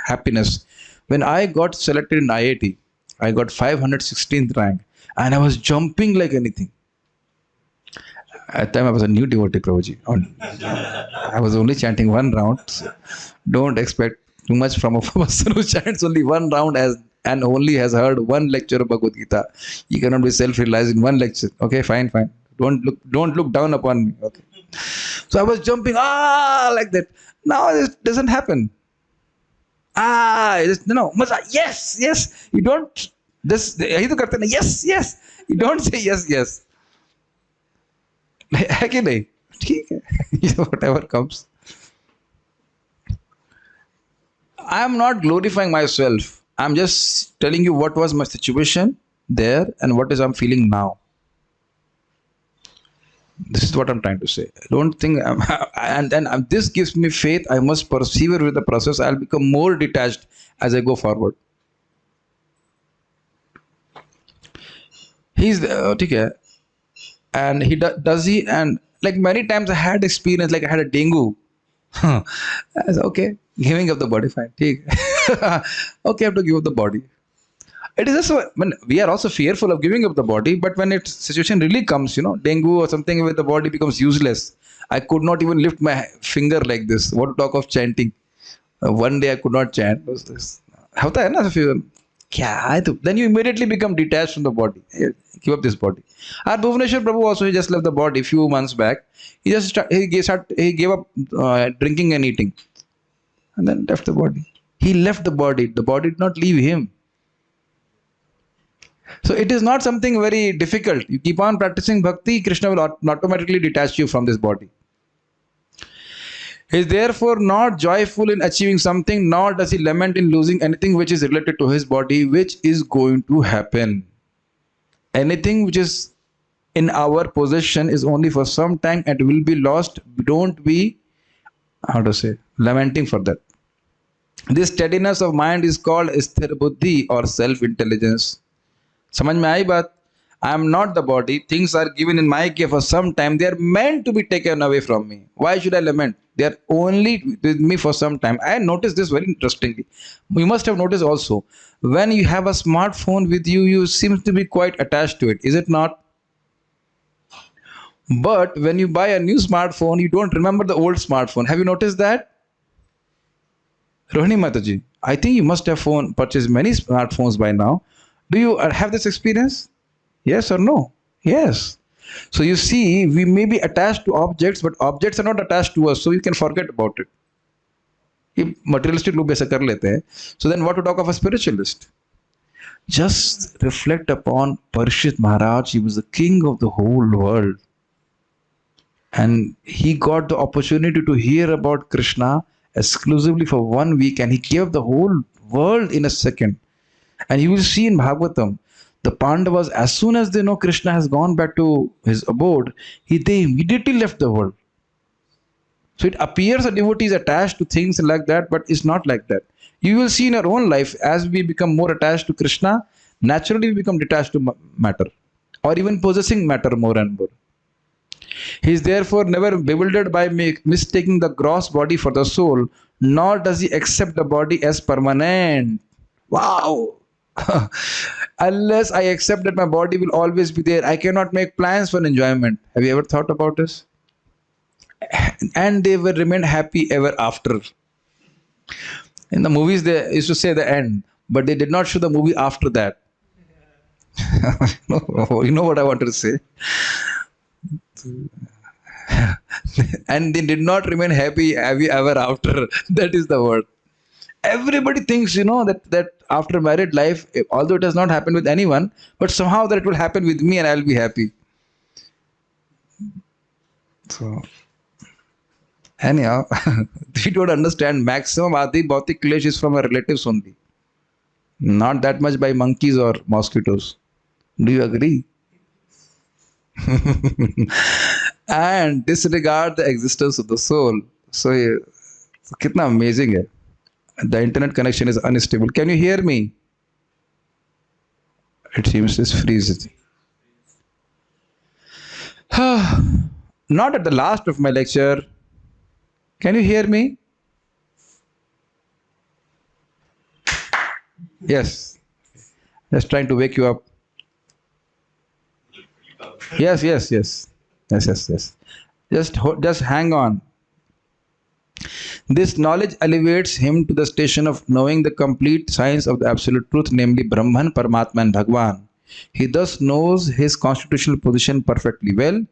happiness. When I got selected in IIT, I got 516th rank, and I was jumping like anything. At the time, I was a new devotee, Prabhuji. I was only chanting one round. So don't expect too much from a person who chants only one round and only has heard one lecture of Bhagavad Gita. You cannot be self-realized in one lecture. Okay, fine. Don't look down upon me. Okay. So I was jumping like that. Now this doesn't happen. Yes. You don't. Yes. You don't say yes. है कि नहीं? ठीक है. Whatever comes. I am not glorifying myself. I'm just telling you what was my situation there and what is I'm feeling now. This is what I'm trying to say. Don't think, and this gives me faith. I must persevere with the process. I'll become more detached as I go forward. He's okay. And he does he, and like many times I had experience, like I had a dengue. I said, okay, giving up the body, fine. Okay, I have to give up the body. It is also when we are also fearful of giving up the body, but when it situation really comes, dengue or something where the body becomes useless. I could not even lift my finger like this. What to talk of chanting? One day I could not chant. Hota hai na fear. Then you immediately become detached from the body. Give up this body. Our Bhuvaneshwar Prabhu also, he just left the body a few months back. He gave up drinking and eating, and then left the body. He left the body. The body did not leave him. So it is not something very difficult. You keep on practicing bhakti, Krishna will automatically detach you from this body. He is therefore not joyful in achieving something, nor does he lament in losing anything which is related to his body, which is going to happen. Anything which is in our possession is only for some time and will be lost. Don't be, how to say, lamenting for that. This steadiness of mind is called sthir buddhi or self intelligence. समझ में आई बात? I am not the body. Things are given in my care for some time. They are meant to be taken away from me. Why should I lament? They are only with me for some time. I noticed this very interestingly. You must have noticed also. When you have a smartphone with you, you seem to be quite attached to it. Is it not? But when you buy a new smartphone, you don't remember the old smartphone. Have you noticed that? Rohini Mataji, I think you must have purchased many smartphones by now. Do you have this experience? Yes or no? Yes. So you see, we may be attached to objects, but objects are not attached to us, so you can forget about it. ये materialistic लोग ऐसा कर लेते हैं. So then what to talk of a spiritualist? Just reflect upon Parishit Maharaj. He was the king of the whole world. And he got the opportunity to hear about Krishna exclusively for 1 week, and he gave the whole world in a second. And you will see in Bhagavatam, the Pandavas, as soon as they know Krishna has gone back to his abode, they immediately left the world. So it appears a devotee is attached to things like that, but it's not like that. You will see in our own life, as we become more attached to Krishna, naturally we become detached to matter, or even possessing matter more and more. He is therefore never bewildered by mistaking the gross body for the soul, nor does he accept the body as permanent. Wow! Unless I accept that my body will always be there, I cannot make plans for enjoyment. Have you ever thought about this? And they will remain happy ever after. In the movies, they used to say the end, but they did not show the movie after that. You know what I wanted to say? And they did not remain happy ever after. That is the word. Everybody thinks, that after married life, although it has not happened with anyone, but somehow that it will happen with me and I'll be happy. So, anyhow, we don't understand. Maximum Adi Bhautik Klesh is from our relatives only. Not that much by monkeys or mosquitoes. Do you agree? And disregard the existence of the soul. So kitna amazing hai. The internet connection is unstable. Can you hear me? It seems it's freezing. Not at the last of my lecture. Can you hear me? Yes. Just trying to wake you up. Yes. Just hang on. This knowledge elevates him to the station of knowing the complete science of the absolute truth, namely Brahman, Paramatma and Bhagwan. He thus knows his constitutional position perfectly well,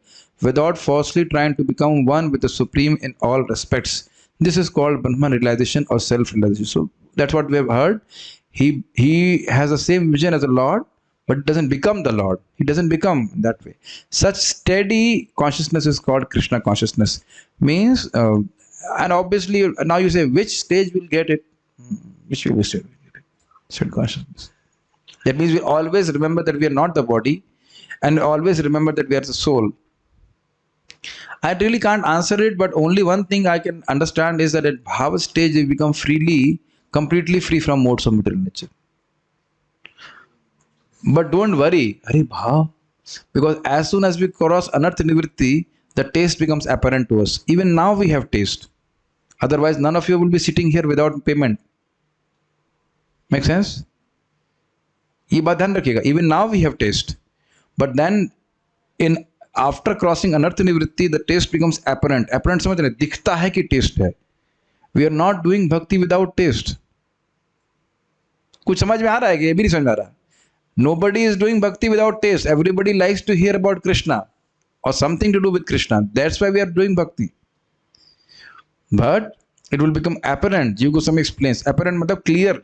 without falsely trying to become one with the Supreme in all respects. This is called Brahman realization or self-realization. So that's what we have heard. He has the same vision as the Lord, but doesn't become the Lord. He doesn't become that way. Such steady consciousness is called Krishna consciousness. Means, and obviously, now you say, which stage will get it? Which will get it? Steady consciousness. That means we always remember that we are not the body, and always remember that we are the soul. I really can't answer it, but only one thing I can understand is that at Bhava stage we become completely free from modes of material nature. But don't worry, Hare Bhav, because as soon as we cross Anartha Nivritti, the taste becomes apparent to us. Even now we have taste. Otherwise, none of you will be sitting here without payment. Make sense? ये बात ध्यान रखिएगा. Even now we have taste, but then after crossing Anartha Nivritti, the taste becomes apparent. Apparent समझ रहे? दिखता है कि taste है. We are not doing bhakti without taste. कुछ समझ में आ रहा है कि ये भी नहीं समझ में आ रहा? Nobody is doing bhakti without taste. Everybody likes to hear about Krishna or something to do with Krishna. That's why we are doing bhakti. But it will become apparent. Jiva Goswami explains. Apparent means clear,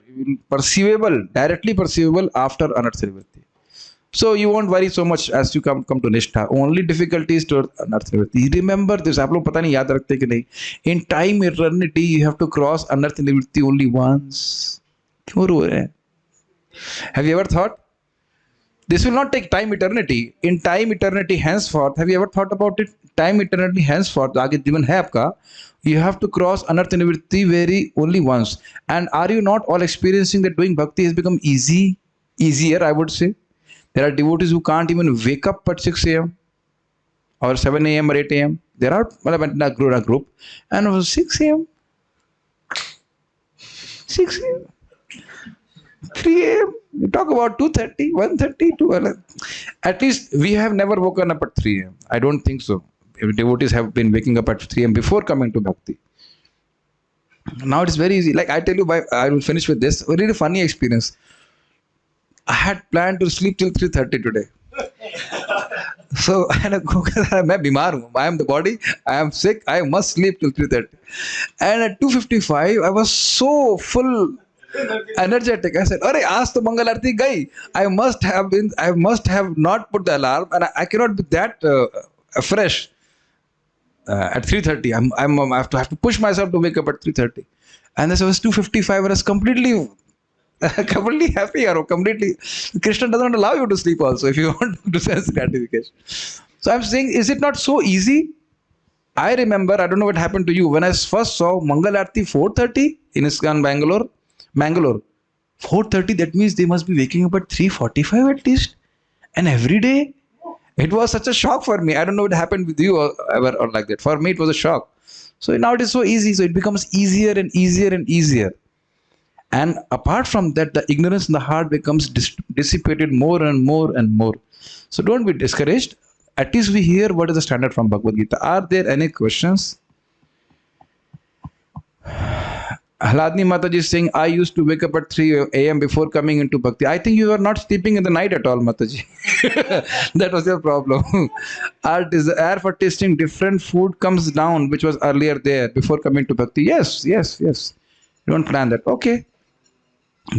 perceivable, directly perceivable after Anartha Nivritti. So you won't worry so much as you come to Nishtha. Only difficulty is to Anartha Nivritti. Remember this. आप लोग पता नहीं याद रखते कि नहीं. In time eternity, you have to cross Anartha Nivritti only once. क्यों रो रहे हैं? Have you ever thought? This will not take time eternity. In time eternity henceforth, have you ever thought about it? Time eternity henceforth, आगे जीवन है आपका. You have to cross anartha nivritti very only once. And are you not all experiencing that doing bhakti has become easier, I would say? There are devotees who can't even wake up at 6 a.m. or 7 a.m. or 8 a.m. There are in a group, and it was 6 a.m. 6 a.m. 3 a.m. You talk about 2:30, 1:30, 12. At least we have never woken up at 3 a.m. I don't think so. If devotees have been waking up at 3 a.m. before coming to bhakti. Now it is very easy. Like I tell you, I will finish with this. A really funny experience. I had planned to sleep till 3:30 today. So मैं बीमार हूँ. I am the body. I am sick. I must sleep till 3:30. And at 2:55, I was so full, energetic. I said, "अरे आज तो मंगल आरती गई. I must have not put the alarm, and I cannot be that fresh at 3:30. I have to push myself to wake up at 3:30." And this was 2:55. I was completely happy or completely. Krishna doesn't allow you to sleep also if you want to sense gratification. So I'm saying, is it not so easy? I remember, I don't know what happened to you, when I first saw Mangal Aarti 4:30 in ISKCON Bangalore. 4:30, that means they must be waking up at 3:45 at least. And every day, it was such a shock for me. I don't know what happened with you ever or like that. For me, it was a shock. So now it is so easy. So it becomes easier and easier and easier. And apart from that, the ignorance in the heart becomes dissipated more and more and more. So don't be discouraged. At least we hear what is the standard from Bhagavad Gita. Are there any questions? Hladni Mataji is saying, I used to wake up at 3 a.m. before coming into Bhakti. I think you are not sleeping in the night at all, Mataji. That was your problem. Our desire for tasting different food comes down, which was earlier there before coming to Bhakti. Yes. You don't plan that. Okay.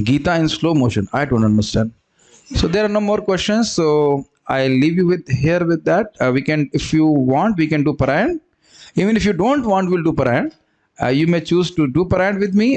Gita in slow motion. I don't understand. So there are no more questions. So I'll leave you with that. We can, if you want, we can do Parayan. Even if you don't want, we'll do Parayan. You may choose to do Parayan with me.